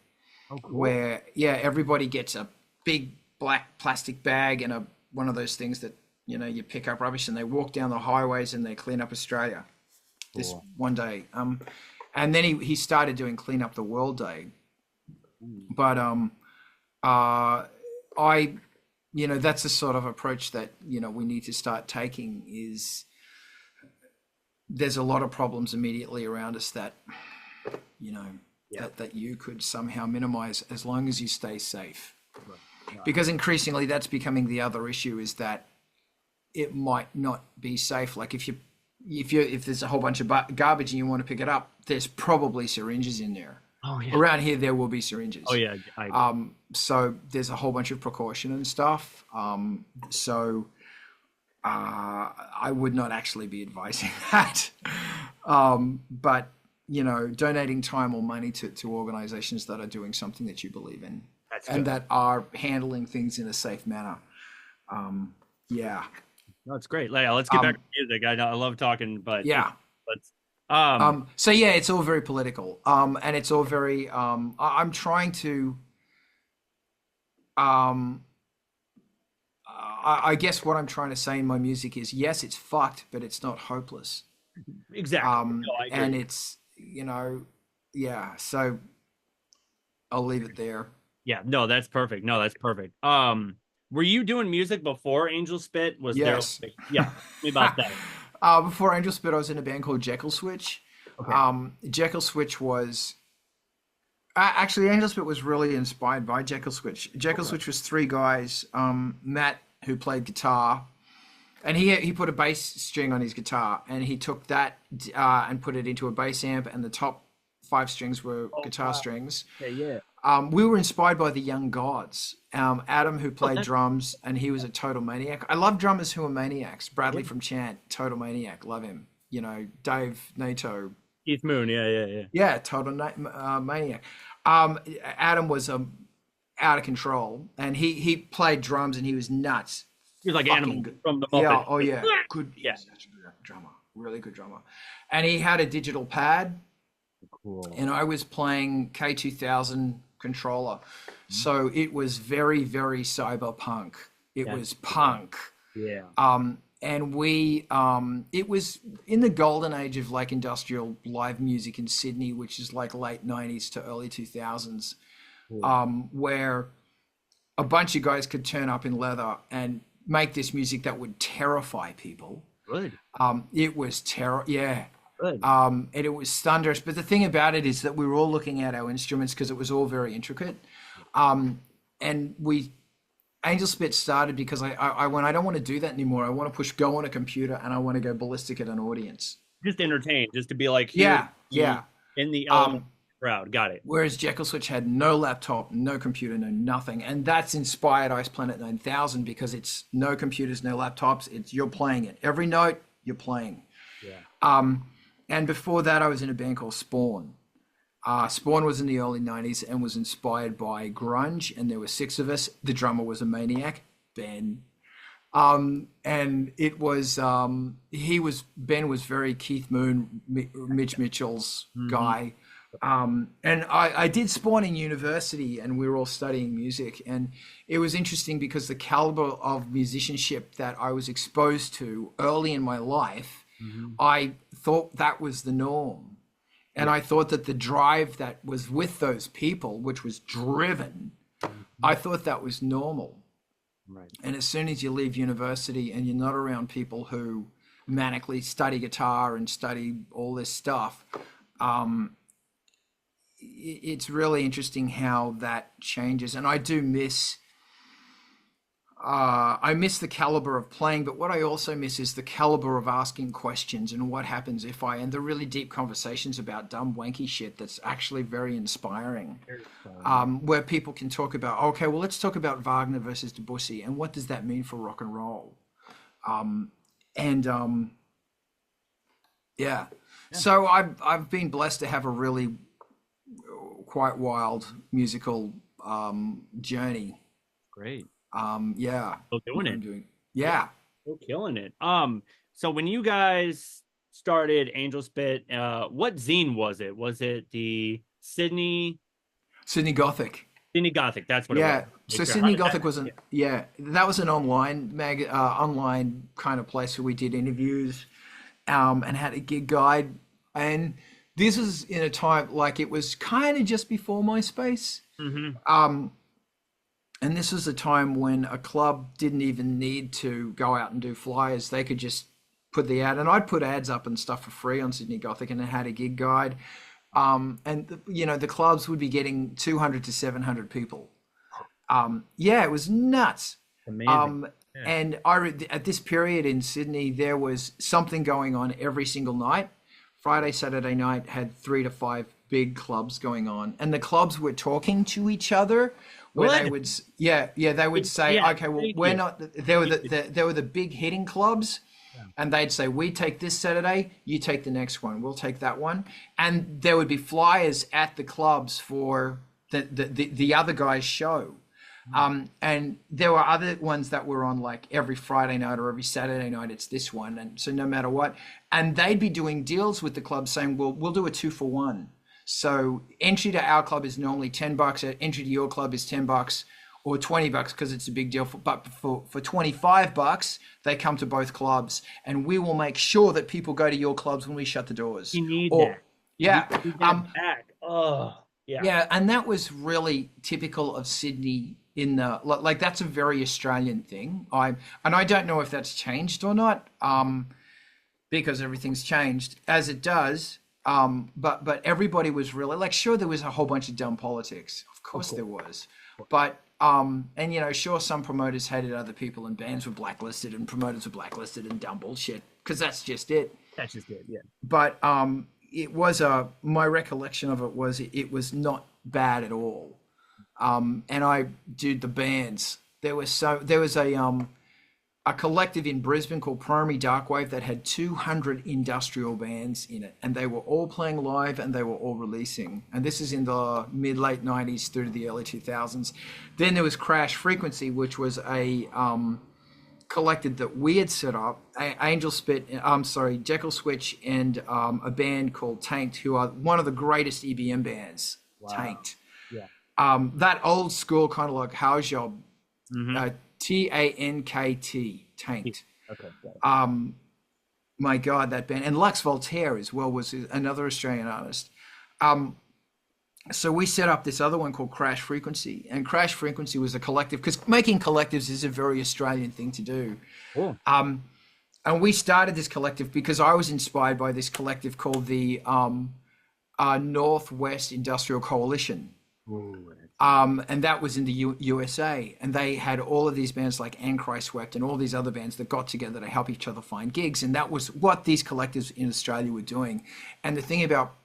Oh, cool. where everybody gets a big black plastic bag and one of those things that you pick up rubbish, and they walk down the highways and they clean up Australia. This Cool. one day, and then he started doing Clean Up the World Day, but I that's the sort of approach that we need to start taking. Is there's a lot of problems immediately around us that Yeah. that you could somehow minimize as long as you stay safe, Right. Yeah. because increasingly that's becoming the other issue, is that it might not be safe. Like if there's a whole bunch of garbage and you want to pick it up, there's probably syringes in there. Oh yeah. Around here there will be syringes. Oh yeah. So there's a whole bunch of precaution and stuff. I would not actually be advising that. But donating time or money to organizations that are doing something that you believe in, That's and good. that are handling things in a safe manner. Yeah. No, it's great. Yeah, let's get back Um, to music. I love talking, but yeah. let's. So yeah, it's all very political. And it's all very, I'm trying to, um, I guess what I'm trying to say in my music is, yes, it's fucked, but it's not hopeless. Exactly. No, I And agree. it's, yeah, so I'll leave it there. Yeah. No, that's perfect. No, that's perfect. Were you doing music before Angelspit? Was there? Yes. Yeah. Tell me about that. Before Angelspit, I was in a band called Jekyll Switch. Okay. Jekyll Switch was actually, Angelspit was really inspired by Jekyll Switch. Jekyll Switch was three guys. Matt, who played guitar, and he put a bass string on his guitar, and he took that and put it into a bass amp, and the top five strings were guitar wow. strings. Yeah. Yeah. We were inspired by the Young Gods. Adam, who played Okay. drums, and he was a total maniac. I love drummers who are maniacs. Bradley Yeah. from Chant, total maniac, love him. Dave Nato, Keith Moon. Yeah. Yeah. Yeah. yeah, total maniac. Adam was out of control, and he played drums, and he was nuts. He was like Fucking Animal good. from the Yeah, Muppets. oh yeah, good. Yeah. He's such a good drummer, really good drummer. And he had a digital pad, Cool. and I was playing K2000 controller, so it was very, very cyberpunk. It Yeah. was punk. Yeah. And it was in the golden age of like industrial live music in Sydney, which is like late 90s to early 2000s, Cool. where a bunch of guys could turn up in leather and make this music that would terrify people. Good. It was yeah. Good. And it was thunderous. But the thing about it is that we were all looking at our instruments because it was all very intricate. And Angelspit started because I when I don't want to do that anymore, I want to push go on a computer and I want to go ballistic at an audience. Just entertain, just to be like here Yeah, yeah. in the element crowd. Got it. Whereas Jekyll Switch had no laptop, no computer, no nothing. And that's inspired Ice Planet 9000 because it's no computers, no laptops. It's you're playing it. Every note, you're playing. Yeah. And before that, I was in a band called Spawn. Spawn was in the early 90s and was inspired by grunge. And there were 6 of us. The drummer was a maniac, Ben. And it was, Ben was very Keith Moon, Mitch Mitchell's guy. And I did Spawn in university and we were all studying music. And it was interesting because the caliber of musicianship that I was exposed to early in my life, I thought that was the norm. And I thought that the drive that was with those people, which was driven, I thought that was normal. Right. And as soon as you leave university and you're not around people who manically study guitar and study all this stuff, it's really interesting how that changes. And I do miss, I miss the caliber of playing, but what I also miss is the caliber of asking questions and what happens if and the really deep conversations about dumb, wanky shit that's actually very inspiring. Where people can talk about, okay, well, let's talk about Wagner versus Debussy and what does that mean for rock and roll? Yeah. So I've been blessed to have a really quite wild musical journey. Great. Yeah. Still doing it. Yeah. Still killing it. So when you guys started Angelspit, what zine was it? Was it the Sydney Gothic? Sydney Gothic, that's what it was. So Sydney Gothic was that was an online online kind of place where we did interviews and had a gig guide. And this is in a time like it was kind of just before MySpace. And this was a time when a club didn't even need to go out and do flyers. They could just put the ad, and I'd put ads up and stuff for free on Sydney Gothic, and it had a gig guide. And the clubs would be getting 200 to 700 people. It was nuts. Amazing. And at this period in Sydney, there was something going on every single night. Friday, Saturday night had 3 to 5 big clubs going on, and the clubs were talking to each other. Where they would, they would say, okay, well, we're not. There were the big hitting clubs, and they'd say, we take this Saturday, you take the next one, we'll take that one, and there would be flyers at the clubs for the other guy's show, and there were other ones that were on like every Friday night or every Saturday night. It's this one, and so no matter what, and they'd be doing deals with the club saying, well, we'll do a 2-for-1. So entry to our club is normally $10. Entry to your club is $10 or $20 because it's a big deal. But for $25, they come to both clubs, and we will make sure that people go to your clubs when we shut the doors. You need that. Yeah. You need that back. Oh, yeah. Yeah, and that was really typical of Sydney. That's a very Australian thing. I don't know if that's changed or not, because everything's changed as it does. But everybody was really like, sure, there was a whole bunch of dumb politics. Of course there was. But, sure, some promoters hated other people and bands were blacklisted and promoters were blacklisted and dumb bullshit because that's just it. That's just it, yeah. But it was my recollection of it was not bad at all. And the bands, there was a collective in Brisbane called Primary Darkwave that had 200 industrial bands in it, and they were all playing live and they were all releasing. And this is in the late 90s through to the early 2000s. Then there was Crash Frequency, which was a collective that we had set up. Jekyll Switch and a band called Tanked, who are one of the greatest EBM bands. Wow. Tanked. Yeah. That old school kind of like house job. TANKT, Tanked. Okay. My God, that band. And Lux Voltaire as well was another Australian artist. So we set up this other one called Crash Frequency. And Crash Frequency was a collective, because making collectives is a very Australian thing to do. Cool. And we started this collective because I was inspired by this collective called the Northwest Industrial Coalition. Ooh, And that was in the USA. And they had all of these bands like Swept and all these other bands that got together to help each other find gigs. And that was what these collectives in Australia were doing. And the thing about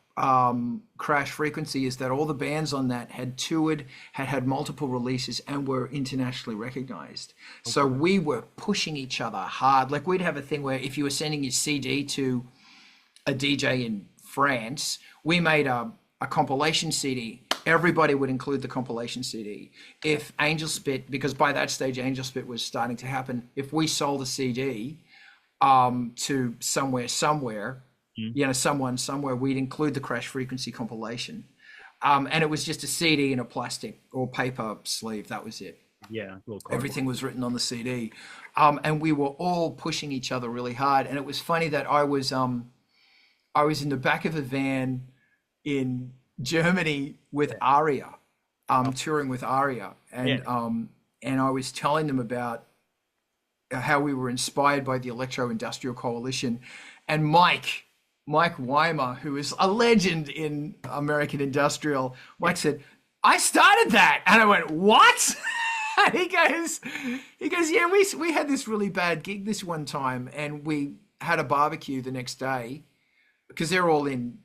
Crash Frequency is that all the bands on that had toured, had multiple releases, and were internationally recognized. Okay. So we were pushing each other hard. Like we'd have a thing where if you were sending your CD to a DJ in France, we made a compilation CD. Everybody would include the compilation CD. If Angelspit, because by that stage Angelspit was starting to happen, if we sold a CD to somewhere, someone somewhere, we'd include the Crash Frequency compilation. And it was just a CD in a plastic or paper sleeve. That was it. Yeah. Everything was written on the CD. And we were all pushing each other really hard. And it was funny that I was in the back of a van in Germany with Aria, touring with Aria. And I was telling them about how we were inspired by the Electro-Industrial Coalition. And Mike Weimer, who is a legend in American Industrial, Mike said, I started that. And I went, what? And he goes, yeah, we had this really bad gig this one time, and we had a barbecue the next day because they're all in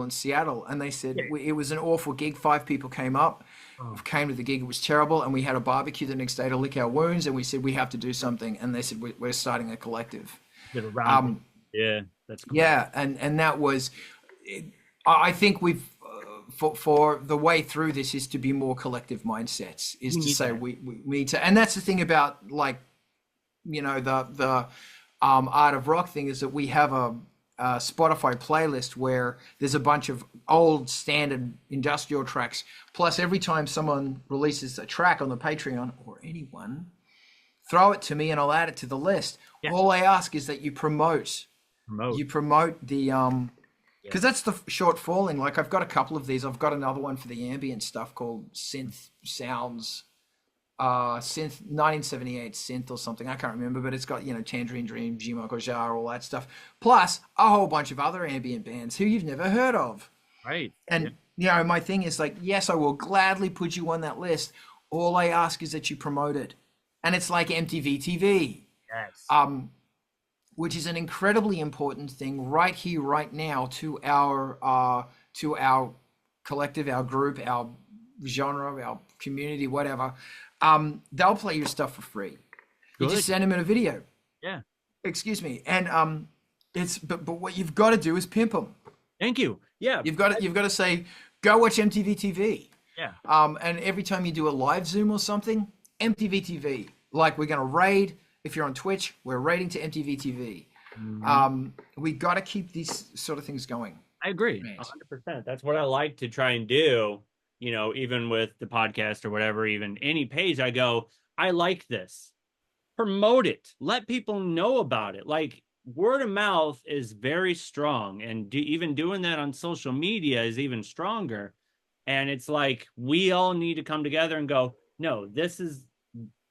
Seattle, and they said it was an awful gig. 5 people came up, came to the gig. It was terrible, and we had a barbecue the next day to lick our wounds. And we said we have to do something, and they said we're starting a collective. Yeah, that's cool. Yeah, and that was, I think we've for the way through this is to be more collective mindsets. Is to say we need to, and that's the thing about like, the Art of Rock thing is that we have a Spotify playlist where there's a bunch of old standard industrial tracks. Plus, every time someone releases a track on the Patreon or anyone, throw it to me and I'll add it to the list. Yeah. All I ask is that you promote the because that's the shortfalling. Like I've got a couple of these. I've got another one for the ambient stuff called Synth Sounds. Synth 1978 synth or something, I can't remember, but it's got Tangerine Dream, Jima Jar, all that stuff, plus a whole bunch of other ambient bands who you've never heard of, right? And my thing is like, yes, I will gladly put you on that list. All I ask is that you promote it, and it's like MTV TV, yes, which is an incredibly important thing right here, right now, to our collective, our group, our genre, our community, whatever. They'll play your stuff for free. You just send them in a video. Yeah. Excuse me. And it's but what you've got to do is pimp them. Thank you. Yeah. You've got to say, go watch MTV TV. Yeah. And every time you do a live Zoom or something, MTV TV. Like we're gonna raid. If you're on Twitch, we're raiding to MTV TV. Mm-hmm. We got to keep these sort of things going. I agree. 100%. That's what I like to try and do. Even with the podcast or whatever, even any page, I go, I like this. Promote it. Let people know about it. Like word of mouth is very strong. And even doing that on social media is even stronger. And it's like, we all need to come together and go, no,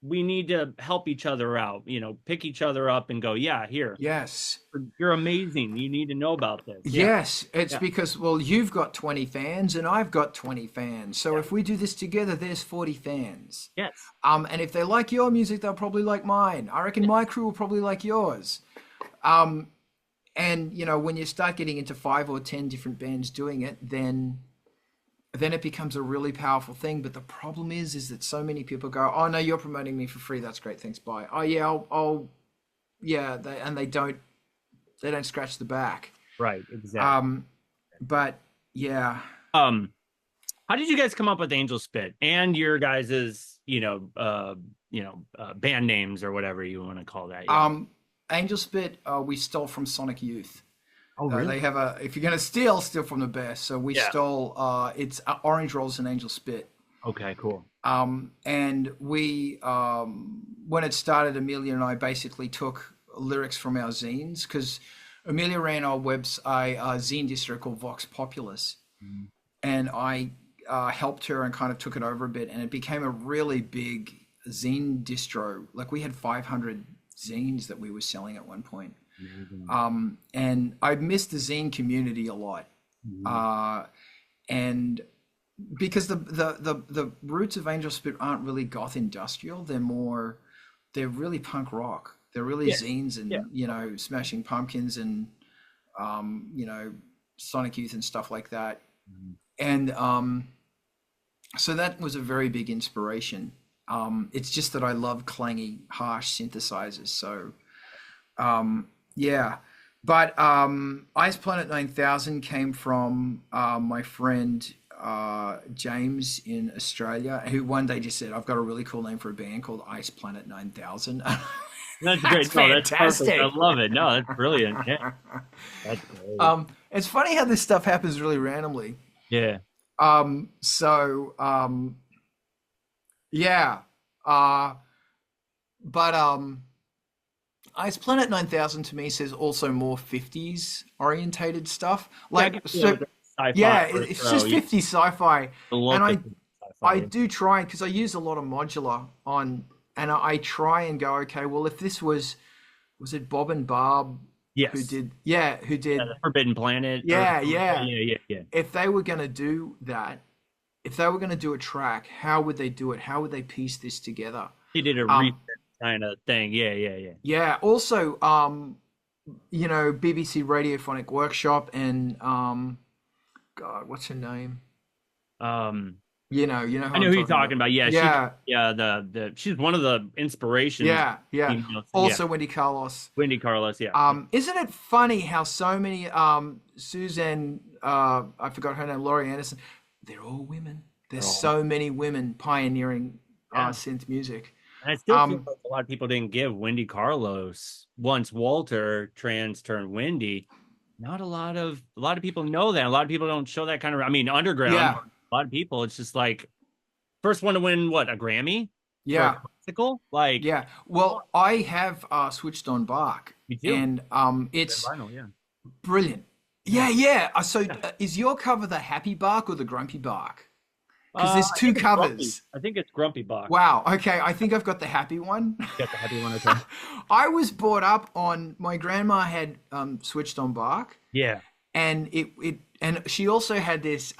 we need to help each other out, pick each other up and go, yeah, here. Yes. You're amazing. You need to know about this. Yes. It's because, well, you've got 20 fans and I've got 20 fans. So if we do this together, there's 40 fans. Yes. And if they like your music, they'll probably like mine. I reckon my crew will probably like yours. And, when you start getting into 5 or 10 different bands doing it, then it becomes a really powerful thing. But the problem is that so many people go, oh no, you're promoting me for free. That's great. Thanks. Bye. Oh yeah, they don't scratch the back. Right. Exactly. But yeah. How did you guys come up with Angelspit and your guys's, band names or whatever you want to call that? Yeah. Angelspit, we stole from Sonic Youth. Oh, really? They have if you're going to steal from the best. So we stole, it's Orange Rolls and Angelspit. Okay, cool. And we, when it started, Amelia and I basically took lyrics from our zines because Amelia ran our a zine distro called Vox Populus. Mm-hmm. And I helped her and kind of took it over a bit. And it became a really big zine distro. Like we had 500 zines that we were selling at one point. Mm-hmm. And I missed the zine community a lot. Mm-hmm. and because the roots of Angelspit aren't really goth industrial. They're really punk rock. They're really Yeah, zines yeah. and, Smashing Pumpkins and, Sonic Youth and stuff like that. Mhm. And so that was a very big inspiration. It's just that I love clangy, harsh synthesizers. So yeah. But Ice Planet 9000 came from my friend James in Australia, who one day just said, I've got a really cool name for a band called Ice Planet 9000. That's That's great. No, that's perfect. I fantastic. love it. No, that's brilliant. Yeah, that's great. It's funny how this stuff happens really randomly. Yeah. So yeah. Uh, but Ice Planet 9000 to me says also more 50s orientated stuff. Yeah, I Like, can feel so the sci-fi yeah, or it's so, just yeah, 50 sci-fi. the And look of I sci-fi. do try because I use a lot of modular on, and I try and go, okay, well, if this was it Bob and Barb Yes. who Yeah, did, the Forbidden Planet or yeah, yeah, yeah. yeah, yeah. If they were going to do that, if they were going to do a track, how would they do it? How would they piece this together? He did a Um, recent kind of thing. Yeah, yeah, yeah. Also, BBC Radiophonic Workshop and God, what's her name? yeah. You know who I know I'm who you're talking talking about. about. Yeah, she did, Yeah, yeah, the she's one of the inspirations. yeah, yeah. Yeah, Also, Wendy Carlos. Wendy Carlos. Yeah. Isn't it funny how so many Suzanne, I forgot her name, Laurie Anderson, they're all women. There's Oh, so many women pioneering yeah. synth music. And I still feel Um, like a lot of people didn't give Wendy Carlos once Walter trans turned Wendy. Not a lot of people know that. A lot of people don't show that kind of. I mean, underground. yeah, But a lot of people, it's just like first one to win what, a Grammy for a yeah, classical. Like, yeah. oh, Well, I have switched on Bach, me too. and Red it's vinyl, yeah, brilliant. yeah. Yeah, yeah. So Yeah. is your cover the happy Bach or the grumpy Bach? Because there's I two think it's Grumpy. covers. I think it's Grumpy Bach. Wow. Okay, I think I've got the happy one. Got the happy one. Okay. I was brought up on my grandma had switched on Bach, Yeah. and and she also had this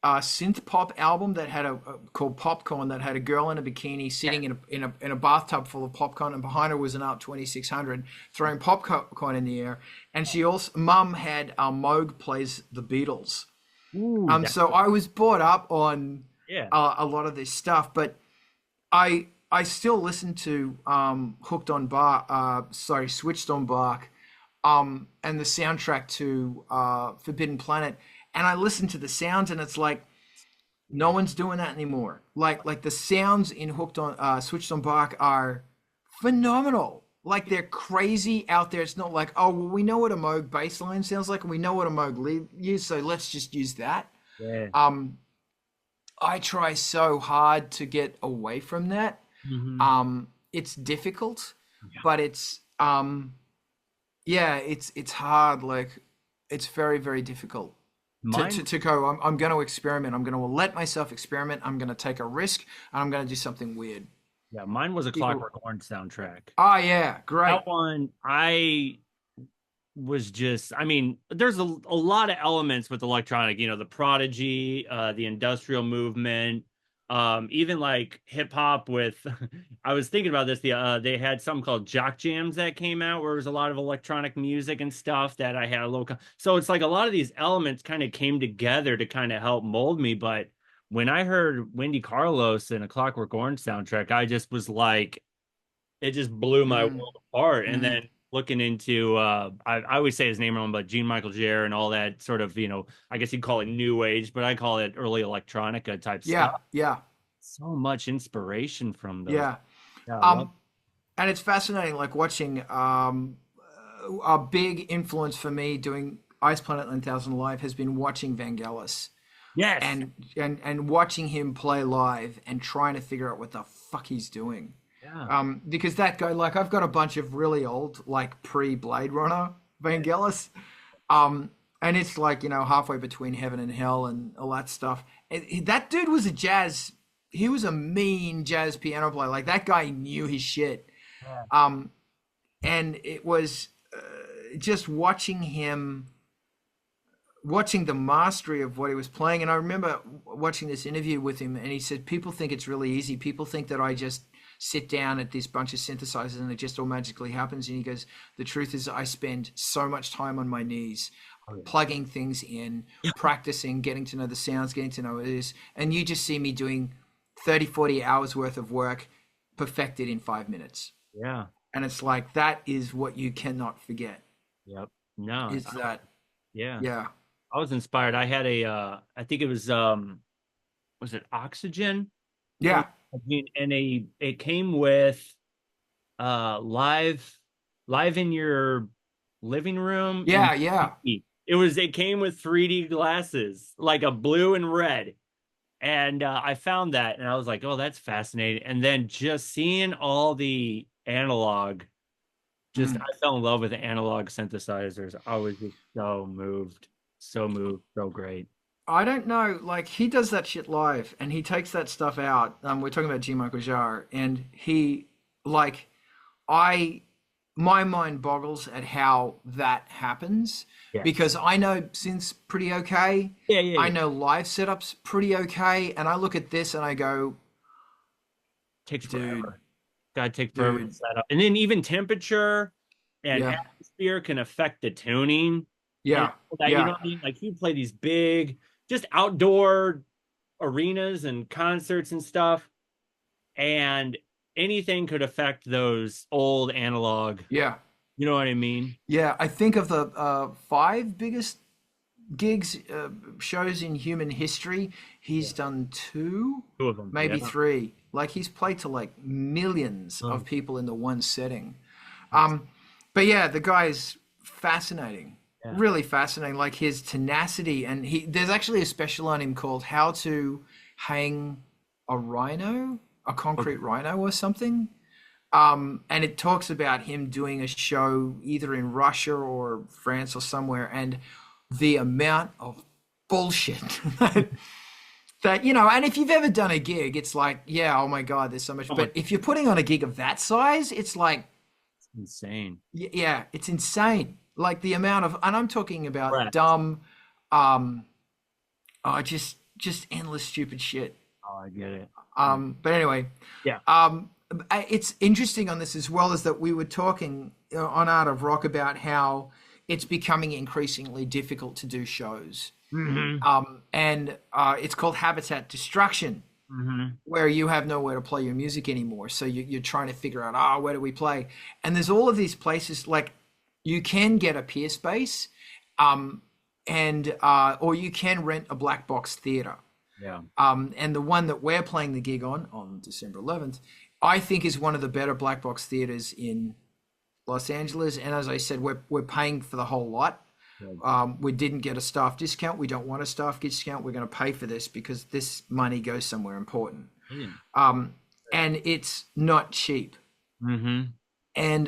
synth pop album that had a called Popcorn that had a girl in a bikini sitting in a bathtub full of popcorn, and behind her was an ARP 2600 throwing popcorn in the air. And she also mum had Moog plays the Beatles. Ooh, So I was brought up on yeah. a lot of this stuff, but I still listen to Hooked on Bach, Switched on Bach, and the soundtrack to Forbidden Planet, and I listen to the sounds, and it's like no one's doing that anymore. Like the sounds in Hooked on Switched on Bach are phenomenal. Like they're crazy out there. It's not like, oh well, we know what a Moog bass line sounds like, and we know what a Moog lead use, so let's just use that. Yeah. Um, I try so hard to get away from that. Hmm. It's difficult, Yeah. but yeah, it's hard. Like it's very, very difficult Mine, to go. I'm going to experiment. I'm going to let myself experiment. I'm going to take a risk, and I'm going to do something weird. yeah, mine was a People, Clockwork Orange soundtrack. oh yeah, great. That one, I was just, I mean, there's a lot of elements with electronic, the Prodigy, the industrial movement, even like hip hop with, I was thinking about this, they had something called Jock Jams that came out where there was a lot of electronic music and stuff that I had a little, so it's like a lot of these elements kind of came together to kind of help mold me. But when I heard Wendy Carlos in a Clockwork Orange soundtrack, I just was like, it just blew my Mm, world apart. And mm. then looking into I always say his name wrong, but Jean Michael Jarre and all that sort of, I guess you'd call it new age, but I call it early electronica type Yeah, stuff. yeah, So much inspiration from those. yeah. Yeah, I love. Um, and it's fascinating, like watching a big influence for me doing Ice Planet 9000 live has been watching Vangelis. Yes. And watching him play live and trying to figure out what the fuck he's doing. Yeah. Because that guy, like, I've got a bunch of really old, like, pre-Blade Runner Vangelis, and it's like, halfway between heaven and hell and all that stuff. That dude was he was a mean jazz piano player. Like, that guy knew his shit. Yeah. And it was just watching him watching the mastery of what he was playing. And I remember watching this interview with him, and he said, people think it's really easy. People think that I just sit down at this bunch of synthesizers and it just all magically happens. And he goes, the truth is I spend so much time on my knees plugging things in, practicing, getting to know the sounds, getting to know what it is. And you just see me doing 30, 40 hours worth of work perfected in 5 minutes. Yeah. And it's like, that is what you cannot forget. Yep. No. Is that, Yeah. yeah. I was inspired. I had I think it was it Oxygen? Yeah. I mean, and it came with live in your living room. Yeah. And Yeah. it came with 3D glasses, like a blue and red. And I found that and I was like, oh, that's fascinating. And then just seeing all the analog, just I fell in love with the analog synthesizers. I was just so moved, so great. I don't know. Like he does that shit live, and he takes that stuff out. We're talking about G. Michael Jar, and he, like, I, my mind boggles at how that happens Yeah. because I know synth's pretty okay. I know live setups pretty okay, and I look at this and I go, Takes dude, forever. Gotta take forever to dude, set up. And then even temperature and yeah, atmosphere can affect the tuning. And yeah, all that, you know yeah, what I mean? Like you play these big, just outdoor arenas and concerts and stuff, and anything could affect those old analog. yeah, You know what I mean? yeah. I think of the five biggest gigs, shows in human history. He's done two, Two of them. maybe Yeah. three. Like he's played to like millions Oh, of people in the one setting. But yeah, the guy's fascinating, yeah. really fascinating. Like his tenacity, and there's actually a special on him called "How to Hang a Rhino, a Concrete Rhino, or something." And it talks about him doing a show either in Russia or France or somewhere, and the amount of bullshit that, you know, and if you've ever done a gig, it's like, yeah, oh my God, there's so much. But if you're putting on a gig of that size, it's like, Insane. yeah, it's insane. Like the amount of, and I'm talking about Right. dumb, just endless stupid shit. Oh, I get it. But anyway, Yeah. it's interesting on this as well as that we were talking on Art of Rock about how it's becoming increasingly difficult to do shows. And it's called habitat destruction, where you have nowhere to play your music anymore. So you're trying to figure out, where do we play? And there's all of these places, like you can get a peer space, or you can rent a black box theater. Yeah. And the one that we're playing the gig on December 11th, I think is one of the better black box theaters in Los Angeles. And as I said, we're paying for the whole lot. We didn't get a staff discount. We don't want a staff discount. We're going to pay for this because this money goes somewhere important. And it's not cheap. And,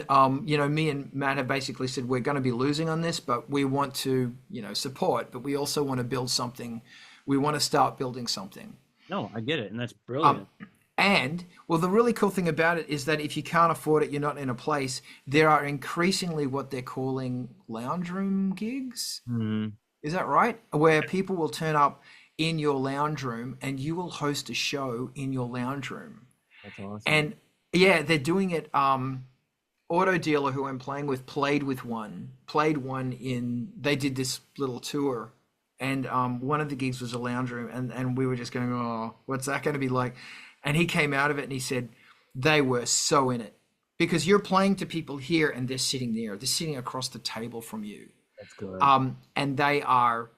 me and Matt have basically said we're going to be losing on this, but we want to, support, but we also want to build something. We want to start building something. No, I get it. And that's brilliant. And, well, the really cool thing about it is that if you can't afford it, you're not in a place. There are increasingly what they're calling lounge room gigs. Is that right? Where people will turn up in your lounge room and you will host a show in your lounge room. That's awesome. And yeah, they're doing it. Auto Dealer, who I'm playing with, played one they did this little tour. And one of the gigs was a lounge room. And we were just going, oh, what's that going to be like? And he came out of it and he said they were so in it because you're playing to people here and they're sitting there. They're sitting across the table from you. That's good. And they are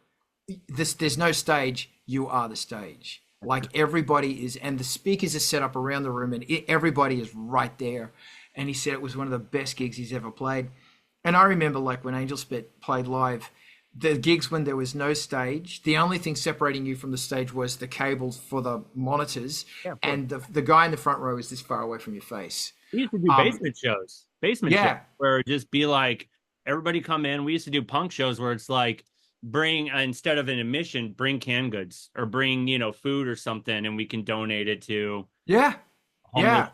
there's no stage. You are the stage. Like everybody is, and the speakers are set up around the room and everybody is right there. And he said it was one of the best gigs he's ever played. And I remember like when Angelspit played live, the gigs when there was no stage, the only thing separating you from the stage was the cables for the monitors, and the guy in the front row is this far away from your face. We used to do basement shows. Shows where it'd just be like everybody come in. We used to do punk shows where it's like bring instead of an admission, bring canned goods or bring food or something, and we can donate it to homeless,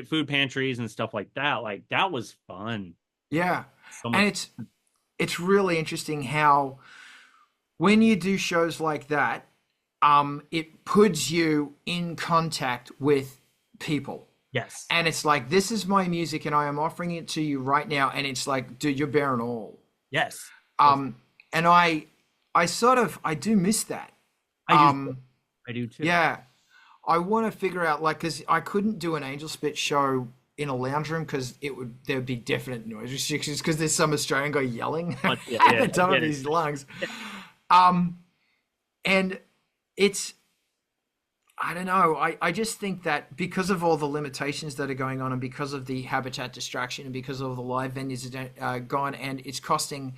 food pantries and stuff like that. Like that was fun. Yeah, So and it's really interesting how when you do shows like that, it puts you in contact with people. Yes. And it's like, this is my music and I am offering it to you right now. And it's like, dude, you're bearing all. Yes. And I do miss that. I do. I do too. Yeah. I want to figure out, like, because I couldn't do an Angelspit show in a lounge room because there would be definite noise restrictions because there's some Australian guy yelling at the top of his lungs. And it's, I don't know. I just think that because of all the limitations that are going on and because of the habitat distraction and because of the live venues that are gone and it's costing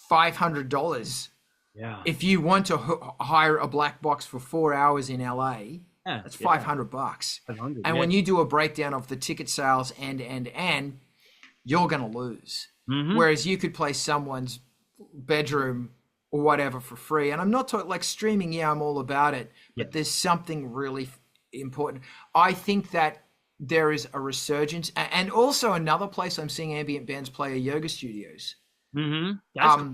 $500. Yeah. If you want to hire a black box for 4 hours in LA, that's $500. 500, and when you do a breakdown of the ticket sales and you're going to lose. Mm-hmm. Whereas you could play someone's bedroom or whatever for free. And I'm not talking like streaming. Yeah, I'm all about it. But there's something really important. I think that there is a resurgence. And also another place I'm seeing ambient bands play are yoga studios. Mm-hmm.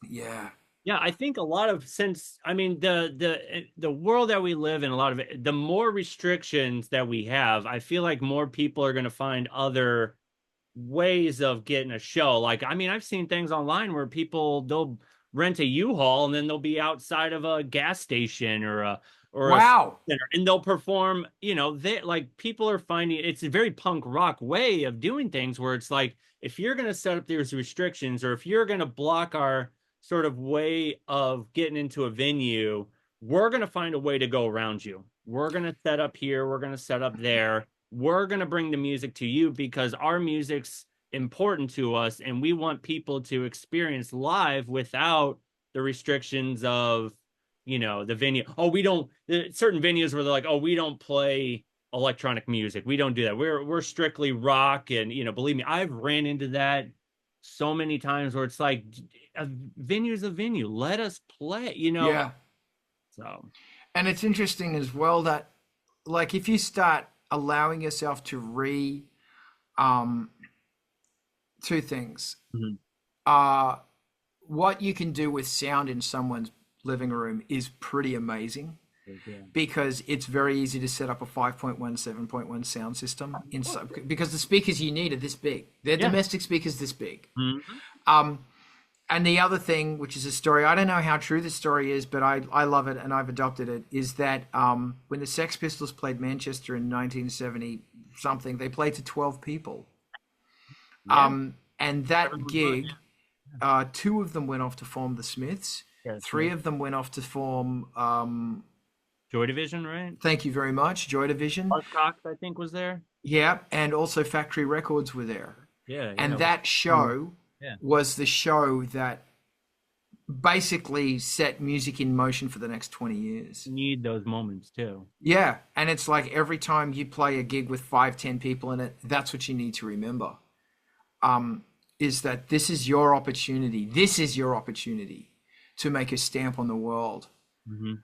Yeah. Yeah, I think a lot of the world that we live in, a lot of it, the more restrictions that we have, I feel like more people are going to find other ways of getting a show. Like, I mean, I've seen things online where they'll rent a U-Haul and then they'll be outside of a gas station or a center, and they'll perform. They like people are finding it's a very punk rock way of doing things where it's like if you're going to set up these restrictions or if you're going to block our sort of way of getting into a venue, we're going to find a way to go around you. We're going to set up here. We're going to set up there. We're going to bring the music to you because our music's important to us. And we want people to experience live without the restrictions of, the venue. Oh, certain venues where they're like, oh, we don't play electronic music. We don't do that. We're strictly rock. And, believe me, I've ran into that so many times where it's like a venue's a venue. Let us play, Yeah. So, and it's interesting as well that, like, if you start allowing yourself to two things. Mm-hmm. What you can do with sound in someone's living room is pretty amazing. Because it's very easy to set up a 5.1, 7.1 sound system because the speakers you need are this big. They're domestic speakers this big. Mm-hmm. And the other thing, which is a story, I don't know how true this story is, but I love it and I've adopted it, is that when the Sex Pistols played Manchester in 1970 something, they played to 12 people. And that gig, two of them went off to form the Smiths. Three of them went off to form Joy Division, right? Thank you very much. Joy Division. Cox, I think, was there. Yeah, and also Factory Records were there. Yeah. And that show was the show that basically set music in motion for the next 20 years. You need those moments too. Yeah, and it's like every time you play a gig with 5-10 people in it, that's what you need to remember. Is that this is your opportunity. This is your opportunity to make a stamp on the world. Mm-hmm.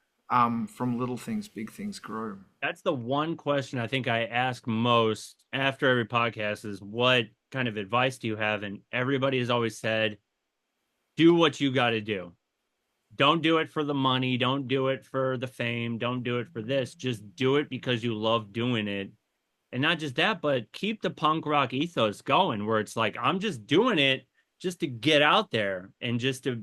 From little things, big things grow. That's the one question I think I ask most after every podcast is what kind of advice do you have? And everybody has always said, do what you got to do. Don't do it for the money. Don't do it for the fame. Don't do it for this. Just do it because you love doing it. And not just that, but keep the punk rock ethos going where it's like, I'm just doing it just to get out there and just to,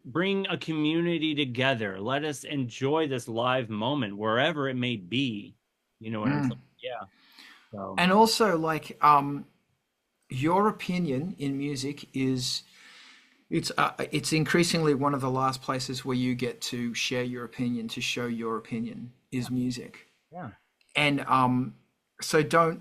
bring a community together. Let us enjoy this live moment wherever it may be. You know what I'm saying? Yeah. So. And also, like, your opinion in music is it's increasingly one of the last places where you get to share your opinion, to show your opinion is music. Yeah. And so don't.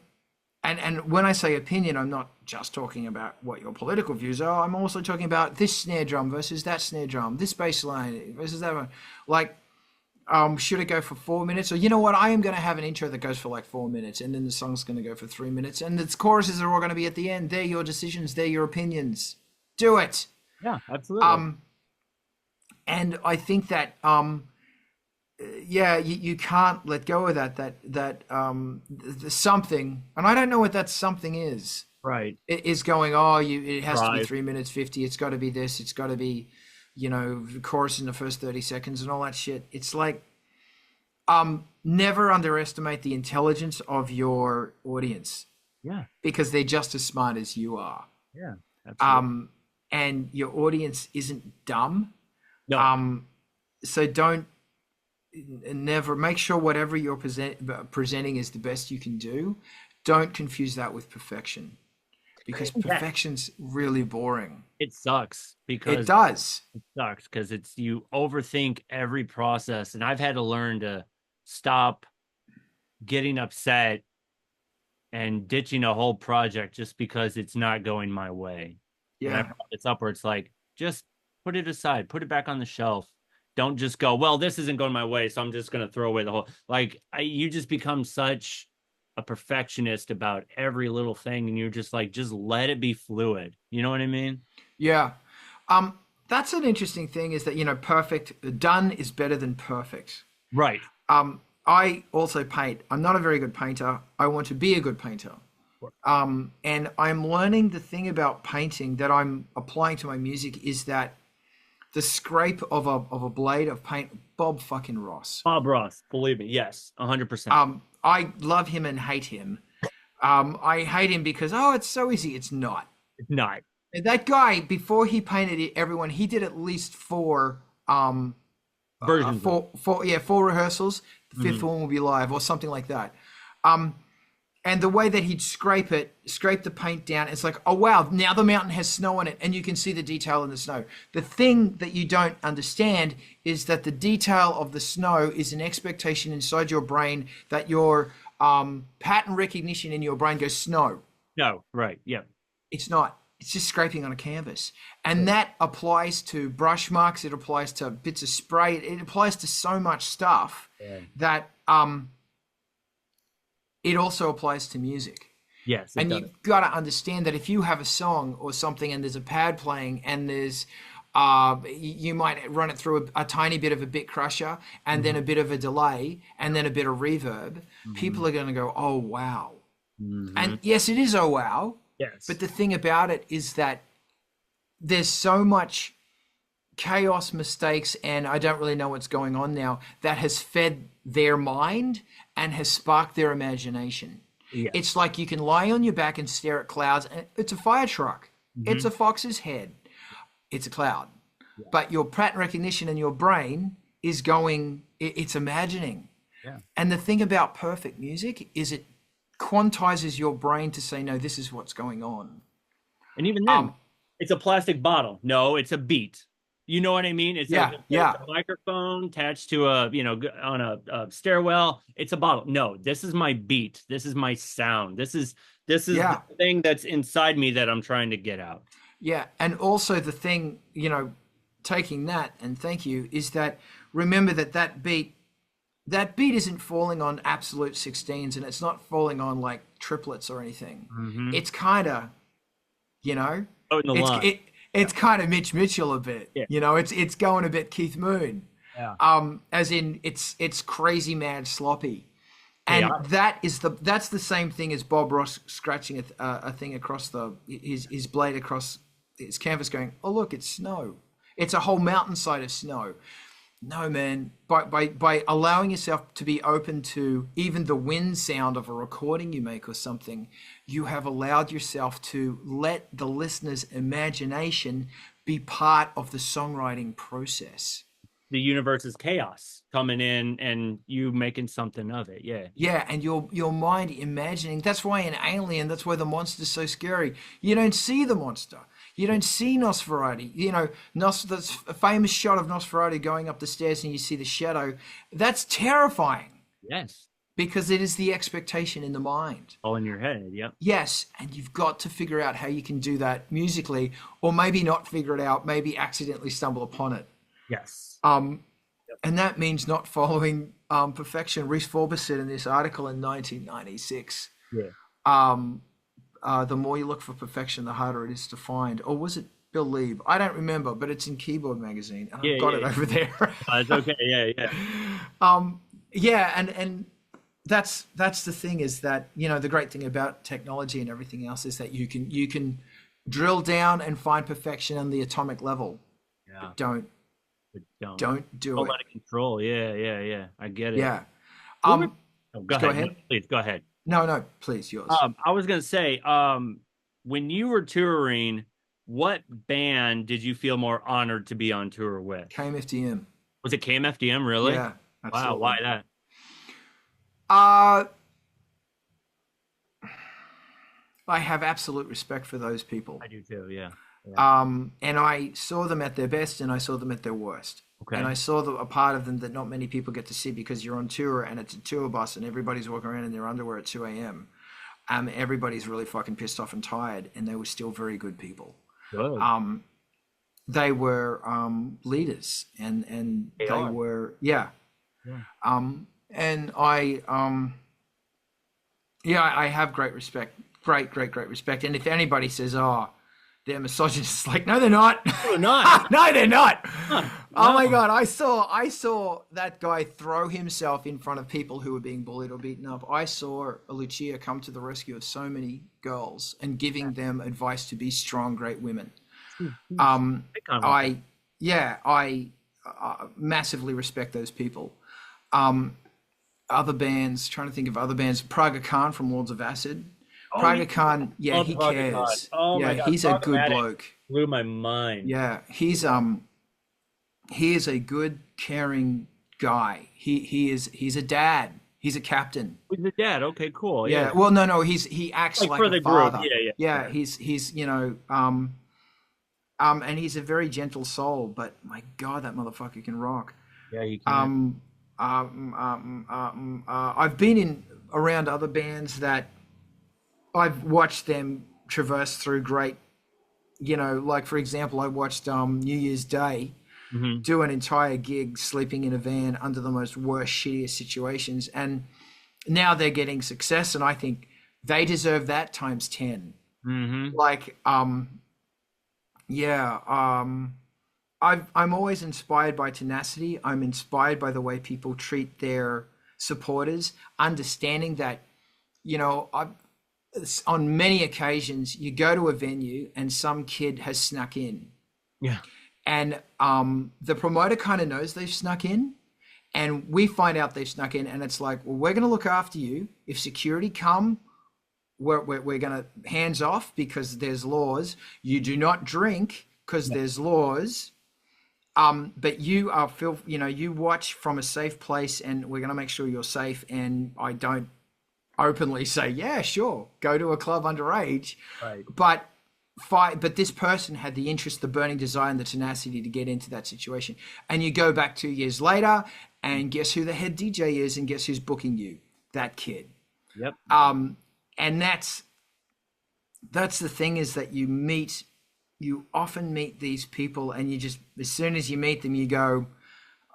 And when I say opinion, I'm not just talking about what your political views are. I'm also talking about this snare drum versus that snare drum, this bass line versus that one. Like, should it go for 4 minutes? Or, you know what, I am going to have an intro that goes for like 4 minutes, and then the song's going to go for 3 minutes, and the choruses are all going to be at the end. They're your decisions. They're your opinions. Do it. Yeah, absolutely. And I think that, you can't let go of that the something, and I don't know what that something is. Right. Is going, oh, it has to be Drive. 3 minutes 50. It's got to be this. It's got to be, the chorus in the first 30 seconds and all that shit. It's like, never underestimate the intelligence of your audience Yeah. because they're just as smart as you are. Yeah. Absolutely. And your audience isn't dumb. No. So don't never make sure whatever you're presenting is the best you can do. Don't confuse that with perfection because Yeah. perfection's really boring. It sucks It because does. it's you overthink every process, and I've had to learn to stop getting upset and ditching a whole project just because it's not going my way. And I Yeah. brought this up where it's like, just put it aside, put it back on the shelf. Don't just go, well, this isn't going my way, so I'm just going to throw away the whole. Like, you just become such a perfectionist about every little thing, and you're just like, just let it be fluid. You know what I mean? Yeah. That's an interesting thing is that, perfect done is better than perfect. Right. I also paint. I'm not a very good painter. I want to be a good painter. And I'm learning the thing about painting that I'm applying to my music is that the scrape of a blade of paint, Bob fucking Ross. Bob Ross, believe me, yes, 100%. I love him and hate him. I hate him because, it's so easy. It's not. It's not. That guy, before he painted everyone, he did at least four Versions. four rehearsals. The fifth one will be live or something like that. And the way that he'd scrape the paint down, it's like, oh wow, now the mountain has snow on it, and you can see the detail in the snow. The thing that you don't understand is that the detail of the snow is an expectation inside your brain that your pattern recognition in your brain goes snow. No, right, yeah. It's not. It's just scraping on a canvas. And that applies to brush marks. It applies to bits of spray. It applies to so much stuff that it also applies to music. Yes. And you've got to understand that if you have a song or something and there's a pad playing and there's you might run it through a tiny bit of a bit crusher and then a bit of a delay and then a bit of reverb, people are going to go, oh, wow. And yes, it is, oh, wow. Yes. But the thing about it is that there's so much chaos, mistakes, and I don't really know what's going on now that has fed their mind and has sparked their imagination. Yeah. It's like you can lie on your back and stare at clouds, and it's a fire truck. It's a fox's head. It's a cloud. Yeah. But your pattern recognition in your brain is going, it's imagining. Yeah. And the thing about perfect music is it quantizes your brain to say, no, this is what's going on. And even then, it's a plastic bottle. No, it's a beat. You know what I mean? It's a microphone attached to on a stairwell. It's a bottle. No, this is my beat. This is my sound. This is the thing that's inside me that I'm trying to get out. Yeah. And also the thing, taking that, and thank you, is that remember that beat isn't falling on absolute 16s and it's not falling on like triplets or anything. It's kind of, it's kind of Mitch Mitchell a bit. Yeah. It's going a bit Keith Moon. Yeah. As in it's crazy mad sloppy. And that's the same thing as Bob Ross scratching a thing across his blade across his canvas going, oh look, it's snow. It's a whole mountainside of snow. No, man. By allowing yourself to be open to even the wind sound of a recording you make or something, you have allowed yourself to let the listener's imagination be part of the songwriting process. The universe is chaos coming in and you making something of it. Yeah. Yeah, and your mind imagining. That's why in Alien, that's why the monster's so scary. You don't see the monster. You don't see Nosferatu. That's a famous shot of Nosferatu going up the stairs and you see the shadow. That's terrifying. Yes. Because it is the expectation in the mind. All in your head, yep. Yes, and you've got to figure out how you can do that musically, or maybe not figure it out, maybe accidentally stumble upon it. Yes. And that means not following perfection. Rhys Forbes said in this article in 1996, the more you look for perfection, the harder it is to find. Or was it Bill Lieb? I don't remember, but it's in Keyboard Magazine. And I've got it over there. It's okay, yeah. And that's the thing, is that, the great thing about technology and everything else is that you can drill down and find perfection on the atomic level, Yeah. but don't But don't. don't do Don't it. let it control. Yeah, yeah, yeah. I get it. Yeah. Who were, Um, oh, go Go ahead. No, ahead. please go ahead. No, no, please, yours. I was gonna say, when you were touring, what band did you feel more honored to be on tour with? KMFDM. Was it KMFDM, really? Yeah, Wow, why absolutely. that? Uh, I have absolute respect for those people. I do too, yeah. Yeah. And I saw them at their best and I saw them at their worst. And Okay. I saw a part of them that not many people get to see, because you're on tour and it's a tour bus and everybody's walking around in their underwear at 2 a.m. Everybody's really fucking pissed off and tired, and they were still very good people. Good. Um, they were leaders, and They they are. were, yeah. Yeah. And I have great respect, great respect. And if anybody says, "Oh, they're misogynists," like, no, they're not. Oh, not. No, they're not. Huh. Oh No. my God, I saw that guy throw himself in front of people who were being bullied or beaten up. I saw Lucia come to the rescue of so many girls and giving them advice to be strong, great women. Big comment. I Yeah, I massively respect those people. Um, Other bands, trying to think of other bands. Praga Khan from Lords of Acid. Oh, yeah. Praga Khan, yeah, Love he Project God. cares. Oh Yeah, my God. he's a good Programmatic bloke. blew my mind. Yeah, he is a good, caring guy. He's a dad. He's a captain. With the dad. Okay, cool. Yeah. Yeah. Well, no, he acts Like like for a the group. father. Yeah, yeah. Yeah, Sure. and he's a very gentle soul, but my God, that motherfucker can rock. Yeah, you can. Um, I've been in around other bands that I've watched them traverse through great, like for example, I watched New Year's Day Hmm. do an entire gig sleeping in a van under the most worst, shittiest situations, and now they're getting success, and I think they deserve that times 10. Hmm. Like, yeah, I'm always inspired by tenacity. I'm inspired by the way people treat their supporters, understanding that, I on many occasions you go to a venue and some kid has snuck in, Yeah. and the promoter kind of knows they've snuck in, and we find out they've snuck in, and it's like, well, we're going to look after you. If security come, we're going to hands off because there's laws. You do not drink because Yeah. there's laws. But you are you watch from a safe place, and we're going to make sure you're safe. And I don't openly say, yeah, sure, go to a club underage, Right. but but this person had the interest, the burning desire, and the tenacity to get into that situation. And you go back 2 years later, and guess who the head DJ is, and guess who's booking you? That kid. Yep. And that's the thing, is that you often meet these people, and you just, as soon as you meet them, you go,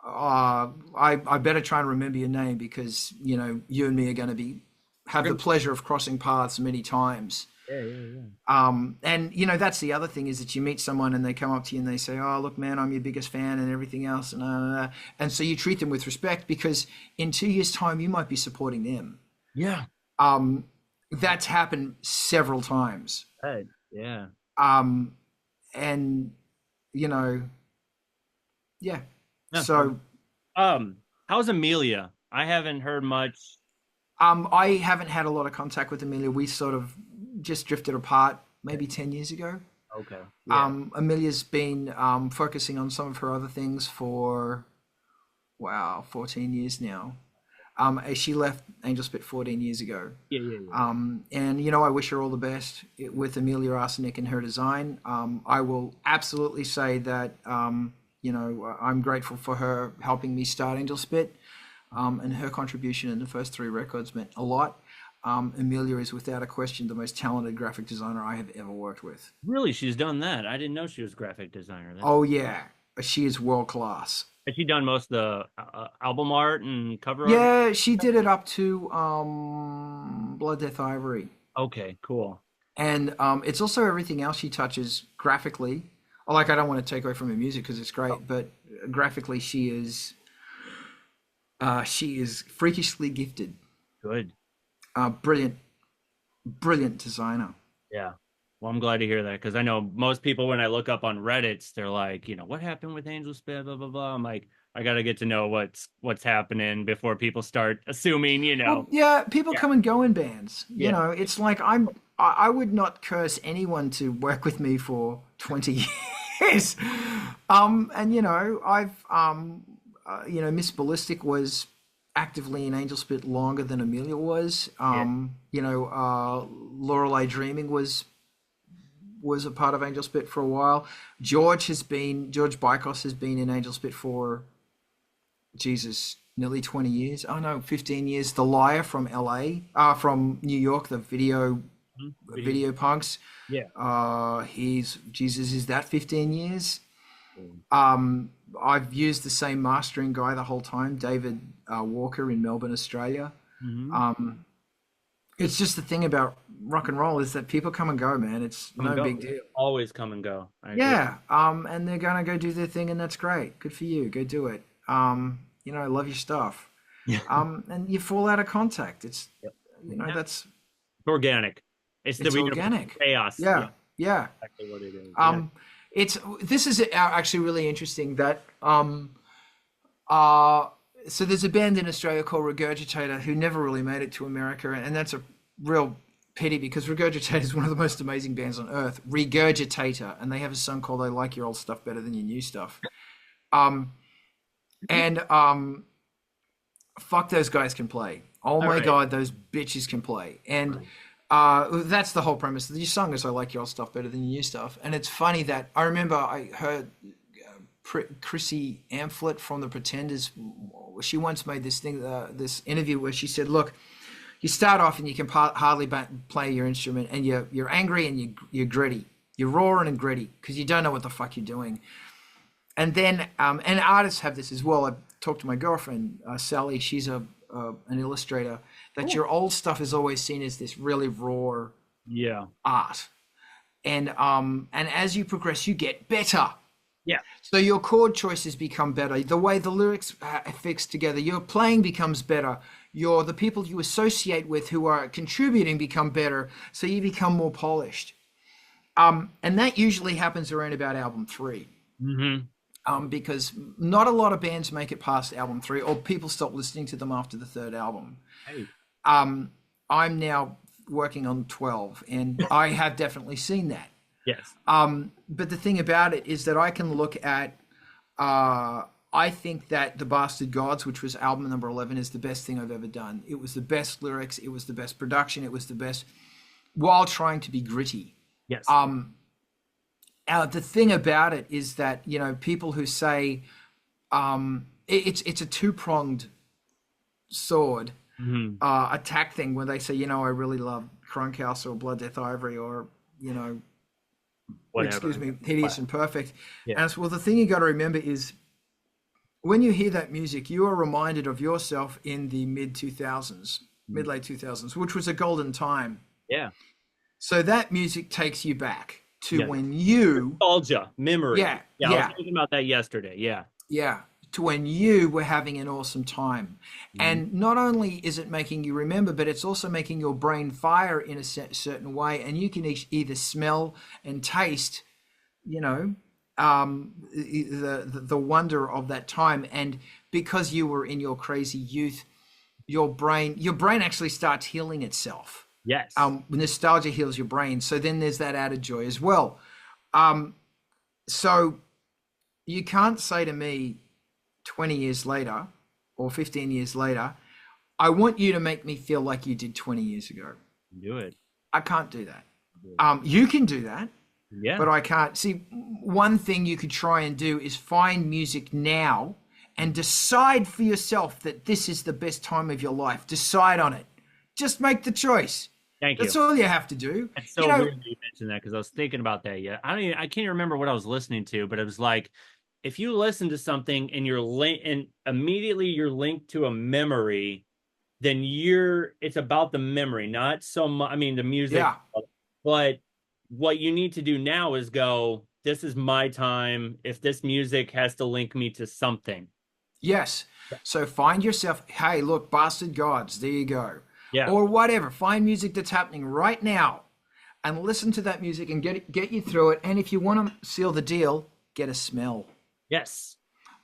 I better try and remember your name, because you and me are going to have the pleasure of crossing paths many times. Yeah, yeah, yeah. And that's the other thing, is that you meet someone and they come up to you and they say, "Oh, look, man, I'm your biggest fan," and everything else, and so you treat them with respect, because in 2 years' time you might be supporting them. Yeah. That's happened several times. Right. Yeah. Um, and you know, yeah. Yeah. So How's Amelia? I haven't heard much. I haven't had a lot of contact with Amelia. We sort of just drifted apart maybe 10 years ago. Okay. Yeah. Amelia's been focusing on some of her other things for, wow, 14 years now. She left Angelspit 14 years ago. Yeah, yeah, yeah. And I wish her all the best with Amelia Arsenic and her design. I will absolutely say that, I'm grateful for her helping me start Angelspit. And her contribution in the first 3 records meant a lot. Amelia is without a question the most talented graphic designer I have ever worked with. Really, she's done that. I didn't know she was graphic designer. Oh yeah, she is world class. Has she done most of the album art and cover art? Yeah, she did it up to Blood, Death, Ivory. Okay, cool. And it's also everything else she touches graphically. Like, I don't want to take away from her music because it's great, but graphically she is freakishly gifted. Good. Brilliant, brilliant designer. Yeah. Well, I'm glad to hear that because I know most people, when I look up on Reddits, they're like, what happened with Angelspit, blah blah blah. I'm like, I got to get to know what's happening before people start assuming, Well, yeah, people Yeah. come and go in bands. You Yeah. know, it's like I would not curse anyone to work with me for 20 years. And Miss Ballistic was actively in Angelspit longer than Amelia was. Yeah. Lorelei Dreaming was a part of Angelspit for a while. George Bykos has been in Angelspit for Jesus, nearly 20 years. Oh no, 15 years. The Liar from LA, from New York, the Video. video punks. Yeah. He's Jesus, is that 15 years? Cool. I've used the same mastering guy the whole time, David Walker in Melbourne, Australia. Mm-hmm. It's just the thing about rock and roll is that people come and go, man. It's Come and no go. big deal. Always come and go. I agree. Yeah, and they're gonna go do their thing, and that's great. Good for you. Go do it. Love your stuff. Yeah. And you fall out of contact. It's Yep. you know that's It's organic. It's it's organic. chaos. Yeah, yeah. Exactly what it is. Yeah. It's this is actually really interesting that uh so there's a band in Australia called Regurgitator who never really made it to America, and that's a real pity because Regurgitator is one of the most amazing bands on earth. Regurgitator, and they have a song called "I Like Your Old Stuff Better Than Your New Stuff." Um, and Fuck, those guys can play. Oh my right. God, those bitches can play. And that's the whole premise. The song is "I Like Your Old Stuff Better Than Your New Stuff." And it's funny that I remember I heard Chrissy Amphlett from the Pretenders. She once made this interview where she said, "Look, you start off and you can hardly play your instrument, and you're angry and you're gritty, you're roaring and gritty because you don't know what the fuck you're doing." And then, and artists have this as well. I talked to my girlfriend Sally. She's an illustrator. That your old stuff is always seen as this really raw Yeah. art, and as you progress, you get better. Yeah. So your chord choices become better. The way the lyrics are fixed together, your playing becomes better. The people you associate with who are contributing become better. So you become more polished. And that usually happens around about album 3. Mm-hmm. Because not a lot of bands make it past album 3, or people stop listening to them after the 3rd album. Hey. I'm now working on 12, and I have definitely seen that. Yes. But the thing about it is that I can look at, I think that The Bastard Gods, which was album number 11, is the best thing I've ever done. It was the best lyrics, it was the best production, it was the best, while trying to be gritty. Yes. The thing about it is that, people who say it's a two-pronged sword attack thing, where they say, I really love Crunkhouse or Blood Death Ivory or, Whatever. excuse me, Hideous and Perfect. Yeah. And well, the thing you got to remember is when you hear that music, you are reminded of yourself in the mid late 2000s, which was a golden time. Yeah. So that music takes you back to when you nostalgia, memory. Yeah. I was thinking about that yesterday. Yeah. To when you were having an awesome time. And not only is it making you remember, but it's also making your brain fire in a certain way, and you can either smell and taste, the wonder of that time. And because you were in your crazy youth, your brain actually starts healing itself. Yes. Nostalgia heals your brain. So then there's that added joy as well. So you can't say to me 20 years later or 15 years later, I want you to make me feel like you did 20 years ago. Do it. I can't do that. You can do that. Yeah. But I can't. See, one thing you could try and do is find music now and decide for yourself that this is the best time of your life. Decide on it. Just make the choice. Thank you. That's all you have to do. It's so weird that you mentioned that, because I was thinking about that. Yeah, I can't even remember what I was listening to, but it was like, if you listen to something and and immediately you're linked to a memory, then it's about the memory, not so much. I mean, the music. Yeah. But what you need to do now is go, this is my time. If this music has to link me to something. Yes. So find yourself, hey, look, Bastard Gods, there you go. Yeah. or whatever. Find music that's happening right now and listen to that music and get you through it. And if you want to seal the deal, get a smell. Yes.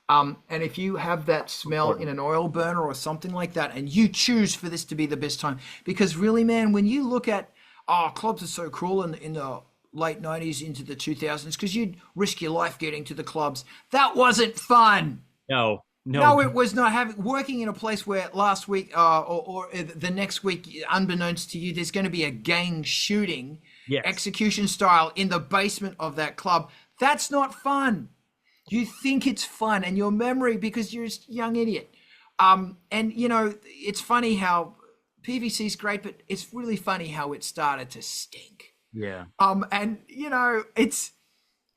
And if you have that smell in Important. an oil burner or something like that, and you choose for this to be the best time, because really, man, when you look at, oh, clubs are so cool in the late 90s into the 2000s, because you'd risk your life getting to the clubs. That wasn't fun. No. No. No, it was not. Having working in a place where last week or the next week, unbeknownst to you, there's going to be a gang shooting, Yes. execution style, in the basement of that club. That's not fun. You think it's fun, and your memory, because you're a young idiot. And you know, it's funny how PVC's great, but it's really funny how it started to stink. Yeah. And you know, it's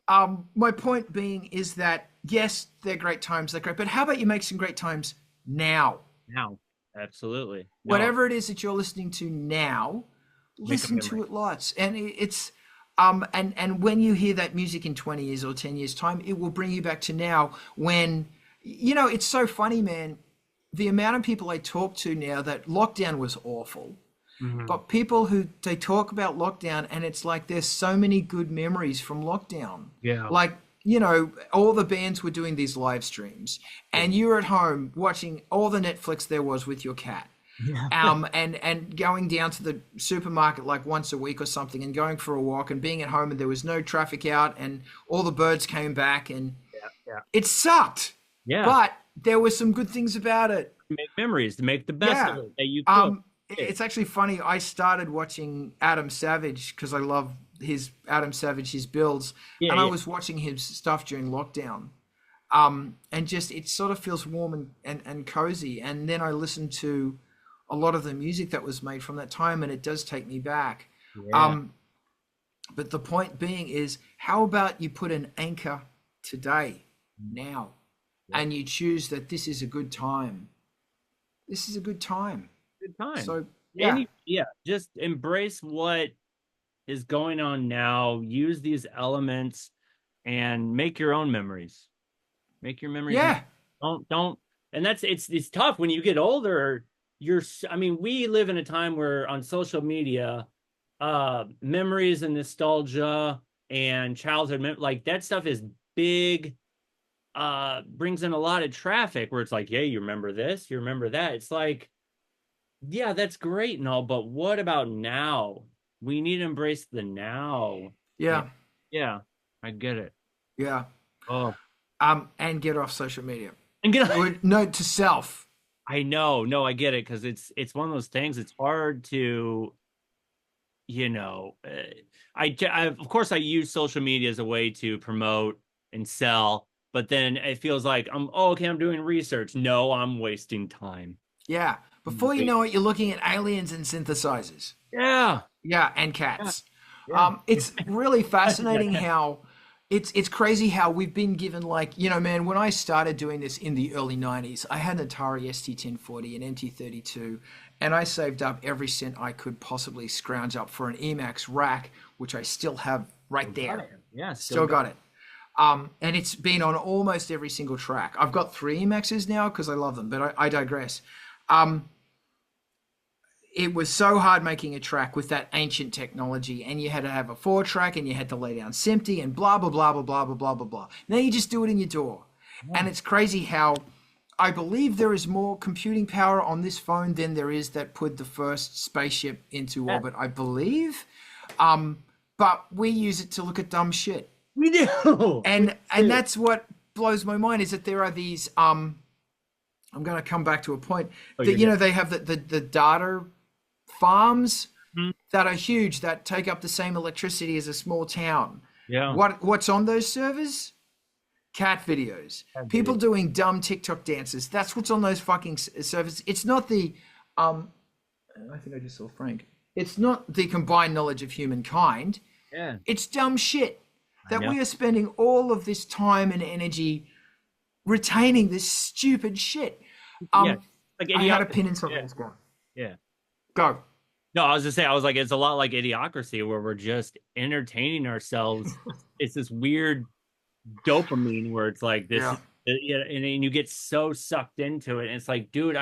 my point being is that yes, they're great times, they're great, but how about you make some great times now? Now. Absolutely. No. Whatever it is that you're listening to now, Make a listen to memory. it lots. And it's and when you hear that music in 20 years or 10 years time, it will bring you back to now when, you know, it's so funny, man. The amount of people I talk to now, that lockdown was awful, Mhm. but people who they talk about lockdown and it's like there's so many good memories from lockdown. Yeah. Like, you know, all the bands were doing these live streams and you're at home watching all the Netflix there was with your cat. Yeah. And going down to the supermarket like once a week or something and going for a walk and being at home and there was no traffic out and all the birds came back and Yeah. it sucked. Yeah. But there were some good things about it. Make memories, to make the best Yeah. of it that you could. It's actually funny. I started watching Adam Savage because I love his builds, Yeah, and I yeah. was watching his stuff during lockdown. And just it sort of feels warm and cozy. And then I listened to a lot of the music that was made from that time, and it does take me back. Yeah. But the point being is, how about you put an anchor today, now, and you choose that this is a good time. This is a good time. Good time. So yeah, Just embrace what is going on now. Use these elements and make your own memories. Make your memories. yeah, Don't. And it's tough when you get older. I mean, we live in a time where on social media, memories and nostalgia and childhood, like that stuff is big. Brings in a lot of traffic where it's like, yeah, you remember this, you remember that. It's like, yeah, that's great and all, but what about now? We need to embrace the now. yeah, Yeah, I get it. yeah. Oh, And get off social media. and get Note to self. I know, no, I get it, because it's one of those things. It's hard to, you know, of course I use social media as a way to promote and sell, but then it feels like I'm doing research. No, I'm wasting time. Yeah. Before you know it, you're looking at aliens and synthesizers. Yeah. Yeah, and cats. Yeah. It's really fascinating how it's crazy how we've been given, like, you know, man, when I started doing this in the early 90s, I had an Atari ST-1040, an MT32, and I saved up every cent I could possibly scrounge up for an Emacs rack, which I still have right there. Yeah, Still got it. And it's been on almost every single track. I've got 3 Emaxs now because I love them, but I digress. It was so hard making a track with that ancient technology, and you had to have a 4-track, and you had to lay down SMPTE and blah, blah, blah, blah, blah, blah, blah, blah, blah. Now you just do it in your DAW. And it's crazy how I believe there is more computing power on this phone than there is that put the first spaceship into orbit, I believe. But we use it to look at dumb shit. We do. And that's what blows my mind, is that there are these I'm going to come back to a point that, you know, they have the data farms that are huge, that take up the same electricity as a small town. Yeah. What's on those servers? Cat videos. People doing dumb TikTok dances. That's what's on those fucking servers. It's not the I think I just saw Frank. It's not the combined knowledge of humankind. Yeah. It's dumb shit that know. we are spending all of this time and energy retaining this stupid shit. Yeah. Like I had a pin in something's gone. Yeah. Go. No, I was just saying, I was like, it's a lot like Idiocracy, where we're just entertaining ourselves. It's this weird dopamine where it's like this, Yeah. and you get so sucked into it. And it's like, dude,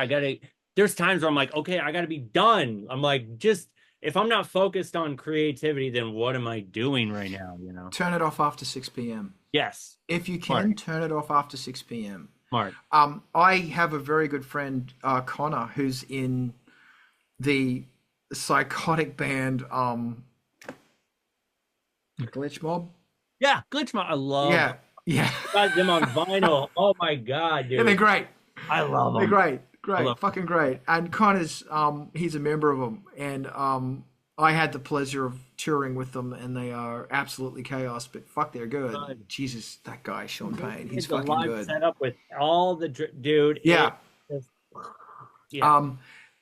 there's times where I'm like, okay, I got to be done. I'm like, just if I'm not focused on creativity, then what am I doing right now? You know? Turn it off after 6 p.m. Yes. If you can, Smart. turn it off after 6 p.m. Smart. I have a very good friend, Connor, who's in the psychotic band Glitch Mob. Yeah. Glitch Mob. I love Yeah, yeah. got them on vinyl. Oh my God, Yeah, dude. they're great. I love They're them. great, I love fucking great. And Connor's, he's a member of them, and I had the pleasure of touring with them, and they are absolutely chaos. But fuck, they're good. God. Jesus, that guy Sean Payne, he's The fucking live good. setup with all the dude. Yeah. Yeah.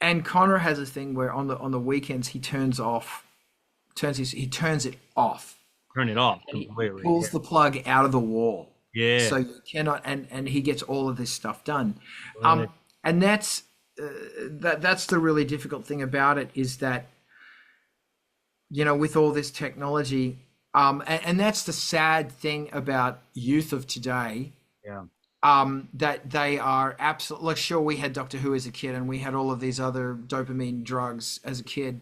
And Connor has a thing where on the weekends he turns it off. Turn it off He completely. pulls the plug out of the wall. Yeah. So you cannot, and he gets all of this stuff done. Right. And that's that's the really difficult thing about it, is that, you know, with all this technology, and that's the sad thing about youth of today, Yeah. that they are absolutely, like, sure, we had Doctor Who as a kid, and we had all of these other dopamine drugs as a kid,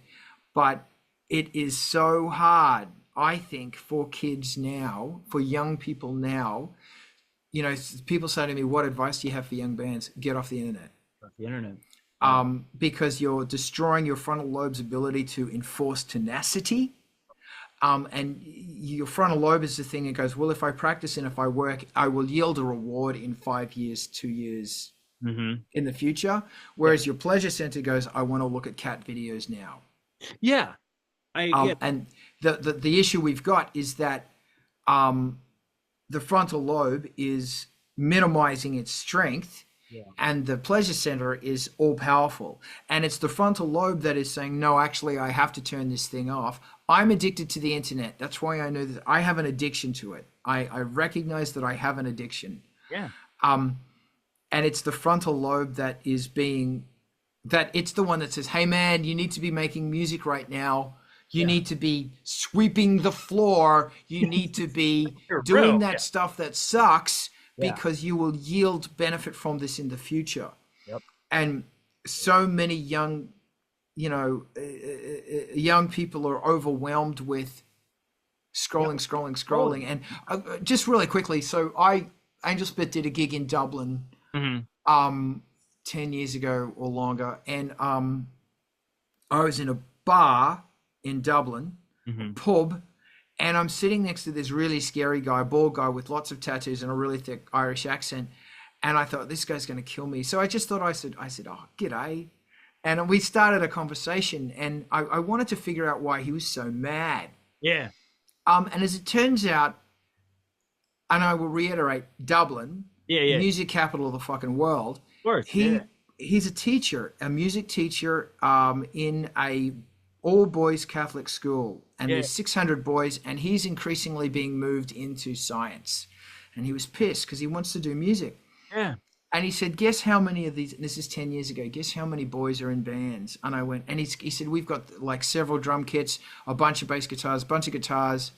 but it is so hard, I think, for kids now, for young people now. You know, people say to me, what advice do you have for young bands? Get off the internet. The internet. Because you're destroying your frontal lobe's ability to enforce tenacity. And your frontal lobe is the thing that goes, well, if I practice and if I work, I will yield a reward in 5 years, 2 years in the future. Whereas your pleasure center goes, I want to look at cat videos now. Yeah. I get And the issue we've got is that the frontal lobe is minimizing its strength, and the pleasure center is all powerful. And it's the frontal lobe that is saying, no, actually, I have to turn this thing off. I'm addicted to the internet. That's why I know that I have an addiction to it. I recognize that I have an addiction. Yeah. And it's the frontal lobe that is it's the one that says, hey, man, you need to be making music right now. You need to be sweeping the floor. You need to be doing that stuff that sucks, because you will yield benefit from this in the future. Yep. And so many young people are overwhelmed with scrolling. And just really quickly, so Angelspit did a gig in Dublin 10 years ago or longer, and I was in a bar in Dublin, pub, and I'm sitting next to this really scary guy, bald guy with lots of tattoos and a really thick Irish accent, and I thought, this guy's going to kill me. So I just thought, I said, oh, g'day. And we started a conversation, and I wanted to figure out why he was so mad. Yeah. And as it turns out, and I will reiterate, Dublin, music capital of the fucking world. Of course. He's a teacher, a music teacher, in a all boys Catholic school, and there's 600 boys, and he's increasingly being moved into science. And he was pissed because he wants to do music. Yeah. And he said, guess how many of these, and this is 10 years ago, guess how many boys are in bands? And I went, and he said, we've got like several drum kits, a bunch of bass guitars, a bunch of guitars,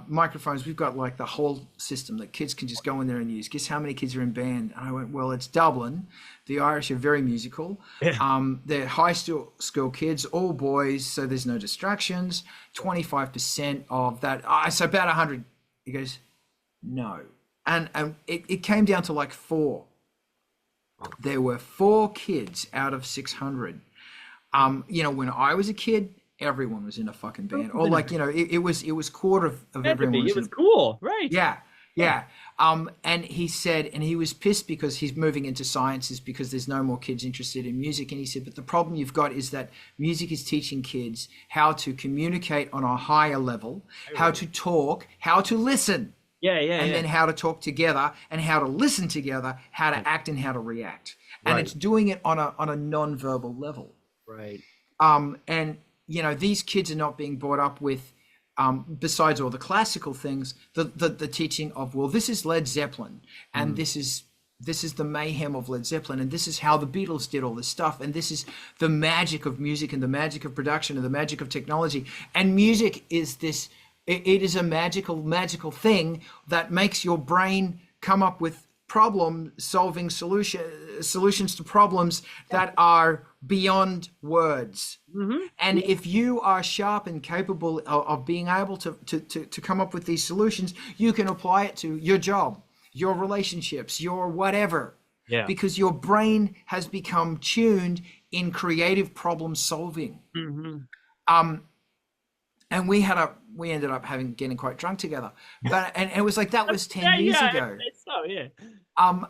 microphones. We've got like the whole system that kids can just go in there and use. Guess how many kids are in band? And I went, well, it's Dublin. The Irish are very musical. They're high school kids, all boys, so there's no distractions. 25% of that, so about 100. He goes, no. And it came down to like 4. There were 4 kids out of 600. You know, when I was a kid, everyone was in a fucking band, or like, you know, it was quarter of everyone. It was cool, right? Yeah. And he said, and he was pissed because he's moving into sciences because there's no more kids interested in music. And he said, but the problem you've got is that music is teaching kids how to communicate on a higher level, how to talk, how to listen. And then how to talk together and how to listen together, how to act and how to react. And it's doing it on a non-verbal level. Right. And, you know, these kids are not being brought up with, besides all the classical things, the teaching of, well, this is Led Zeppelin, and this is the mayhem of Led Zeppelin, and this is how the Beatles did all this stuff, and this is the magic of music and the magic of production and the magic of technology. And music is this, it is a magical thing that makes your brain come up with problem solving solutions to problems that are beyond words. And if you are sharp and capable of being able to come up with these solutions, you can apply it to your job, your relationships, your whatever. Yeah. Because your brain has become tuned in creative problem solving. And we ended up getting quite drunk together. But and it was like that was 10 years ago. So yeah.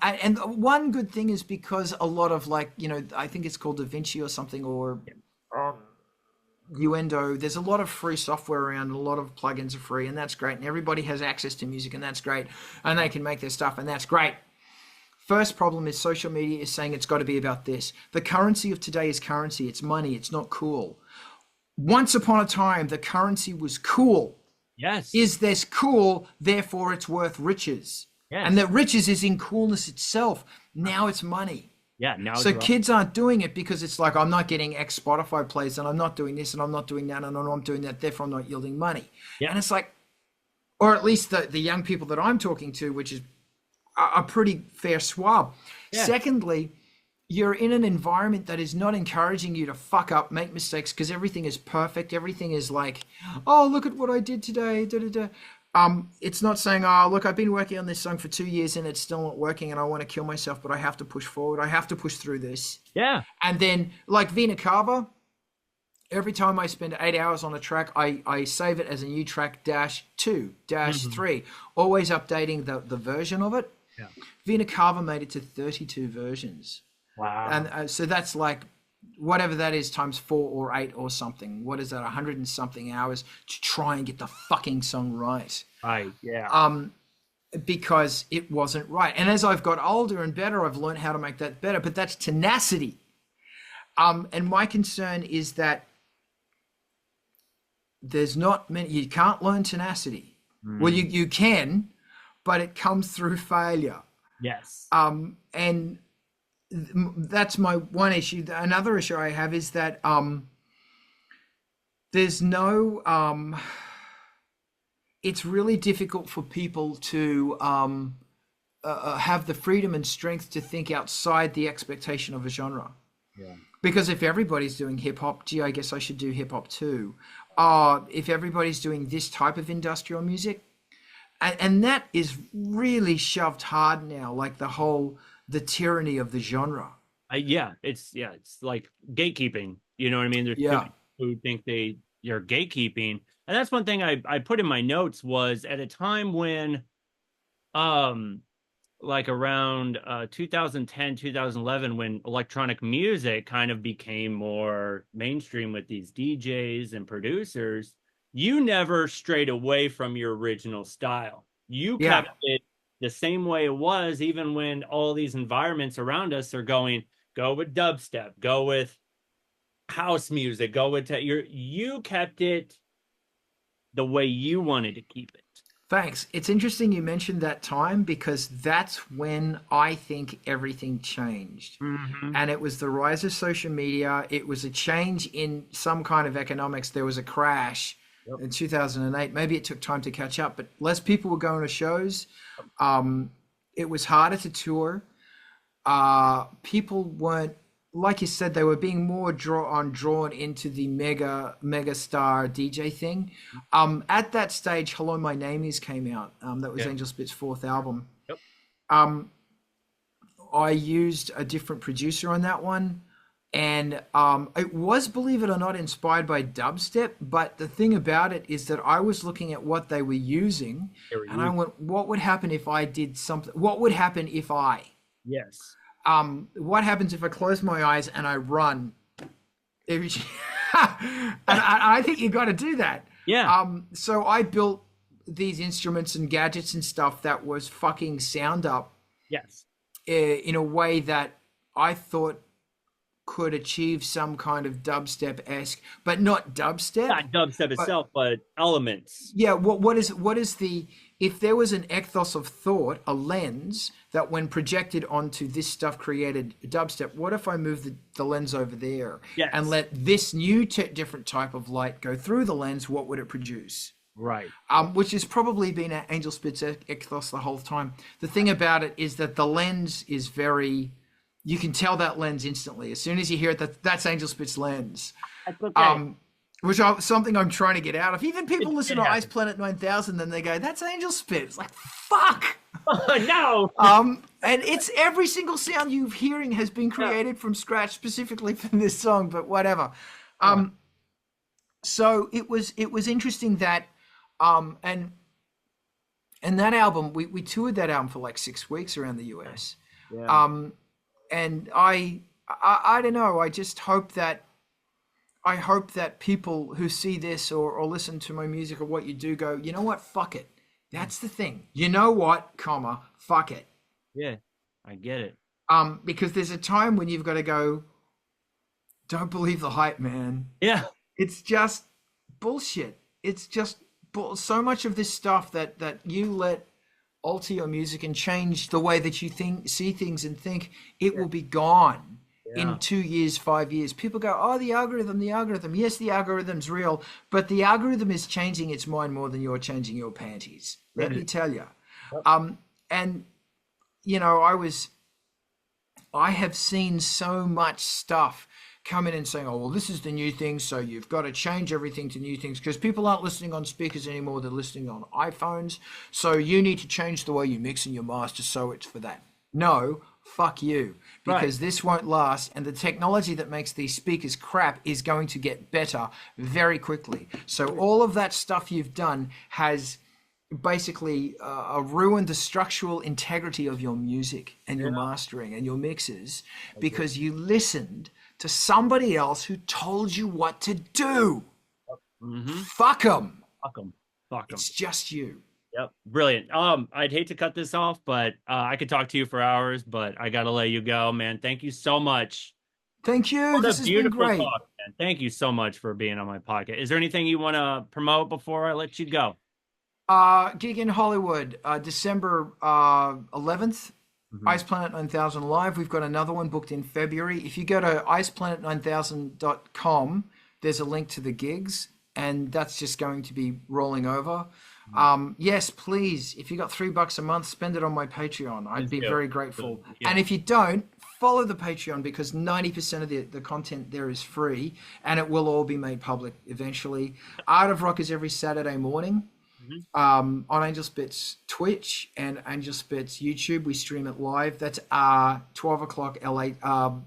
And one good thing is because a lot of like, I think it's called Da Vinci or something, or Uendo, there's a lot of free software around, and a lot of plugins are free, and that's great. And everybody has access to music, and that's great. And they can make their stuff, and that's great. First problem is social media is saying it's got to be about this. The currency of today is currency. It's money. It's not cool. Once upon a time, the currency was cool. Yes. Is this cool? Therefore, it's worth riches. Yes. And that riches is in coolness itself. Now it's money. Yeah. Now. So kids aren't doing it because it's like, I'm not getting X Spotify plays, and I'm not doing this, and I'm not doing that, and I'm doing that. Therefore, I'm not yielding money. Yeah. And it's like, or at least the young people that I'm talking to, which is a pretty fair swab. Yeah. Secondly, you're in an environment that is not encouraging you to fuck up, make mistakes, because everything is perfect. Everything is like, oh, look at what I did today. Da, da, da. It's not saying, oh, look, I've been working on this song for 2 years and it's still not working and I want to kill myself, but I have to push forward. I have to push through this. Yeah. And then like Vina Cava, every time I spend 8 hours on a track, I save it as a new track -2, -3, always updating the version of it. Yeah. Vina Cava made it to 32 versions. Wow. And so that's like whatever that is times 4 or 8 or something. What is that? 100 and something hours to try and get the fucking song right. Right. Yeah. Because it wasn't right. And as I've got older and better, I've learned how to make that better. But that's tenacity. And my concern is that there's not many. You can't learn tenacity. Well, you can, but it comes through failure. Yes. And that's my one issue. Another issue I have is that there's no it's really difficult for people to have the freedom and strength to think outside the expectation of a genre. Yeah. Because if everybody's doing hip hop, gee, I guess I should do hip hop too. If everybody's doing this type of industrial music, and that is really shoved hard now, like the tyranny of the genre. It's like gatekeeping. You know what I mean? There's people who think you're gatekeeping, and that's one thing I put in my notes was at a time when, like around 2010, 2011, when electronic music kind of became more mainstream with these DJs and producers, you never strayed away from your original style. You kept it the same way it was, even when all these environments around us are go with dubstep, go with house music, go with you kept it the way you wanted to keep it. Thanks. It's interesting you mentioned that time, because that's when I think everything changed. And it was the rise of social media. It was a change in some kind of economics. There was a crash in 2008. Maybe it took time to catch up, but less people were going to shows. It was harder to tour. People weren't, like you said, they were being more drawn into the mega star DJ thing. At that stage, Hello, My Name Is came out. That was Angelspit's 4th album. I used a different producer on that one. And it was, believe it or not, inspired by dubstep. But the thing about it is that I was looking at what they were using, and I went, what would happen if I did something? What would happen if I? Yes. What happens if I close my eyes and I run? And I think you got to do that. Yeah. So I built these instruments and gadgets and stuff that was fucking sound up. Yes. In a way that I thought could achieve some kind of dubstep-esque, but not dubstep. Not dubstep itself, but elements. Yeah. What is the, if there was an ethos of thought, a lens that when projected onto this stuff created dubstep, what if I move the lens over there and let this new different type of light go through the lens? What would it produce? Right. Which has probably been Angelspit's ethos the whole time. The thing about it is that the lens is very, you can tell that lens instantly. As soon as you hear it, that's Angelspit's lens. That's okay. Something I'm trying to get out of. Even people listen to Ice Planet 9000, then they go, that's Angelspit. It's like, fuck! No! And it's every single sound you're hearing has been created from scratch specifically for this song, but whatever. So it was interesting that, and that album, we toured that album for like 6 weeks around the US. Yeah. And I don't know, I just hope that, people who see this or listen to my music or what you do go, you know what, fuck it. That's the thing. You know what, fuck it. Yeah, I get it. Because there's a time when you've got to go, don't believe the hype, man. Yeah. It's just bullshit. It's just so much of this stuff that you let alter your music and change the way that you see things and think, it will be gone in 2 years, 5 years. People go, oh, the algorithm. Yes, the algorithm's real, but the algorithm is changing its mind more than you're changing your panties. Let me tell you. And, you know, I have seen so much stuff come in and saying, oh, well, this is the new thing, so you've got to change everything to new things, because people aren't listening on speakers anymore, they're listening on iPhones, so you need to change the way you mix and you master, so it's for that. No, fuck you, because this won't last, and the technology that makes these speakers crap is going to get better very quickly. So all of that stuff you've done has basically ruined the structural integrity of your music and your mastering and your mixes, because you listened to somebody else who told you what to do. Fuck them. Fuck them. Fuck them. It's just you. Yep. Brilliant. I'd hate to cut this off, but I could talk to you for hours, but I got to let you go, man. Thank you so much. Thank you. This has been great. Talk, man. Thank you so much for being on my podcast. Is there anything you want to promote before I let you go? Gig in Hollywood, December 11th. Ice Planet 9000 Live. We've got another one booked in February. If you go to iceplanet9000.com, there's a link to the gigs, and that's just going to be rolling over. Yes, please, if you got $3 a month, spend it on my Patreon. I'd be very grateful. Yeah. And if you don't, follow the Patreon, because 90% of the content there is free, and it will all be made public eventually. Art of Rock is every Saturday morning. On Angelspit's Twitch and Angelspit's YouTube. We stream it live. That's 12 o'clock LA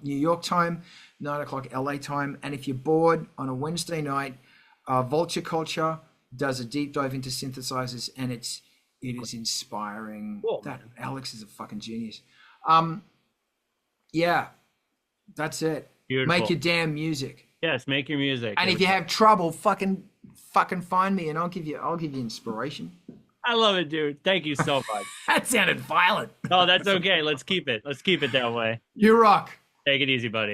New York time, 9 o'clock LA time. And if you're bored on a Wednesday night, Vulture Culture does a deep dive into synthesizers, and it is inspiring. Cool. That Alex is a fucking genius. Yeah, that's it. Beautiful. Make your damn music. Yes, make your music. And if you have trouble, fucking find me, and I'll give you inspiration. I love it, dude. Thank you so much. That sounded violent. Oh, that's okay. Let's keep it that way. You rock. Take it easy, buddy.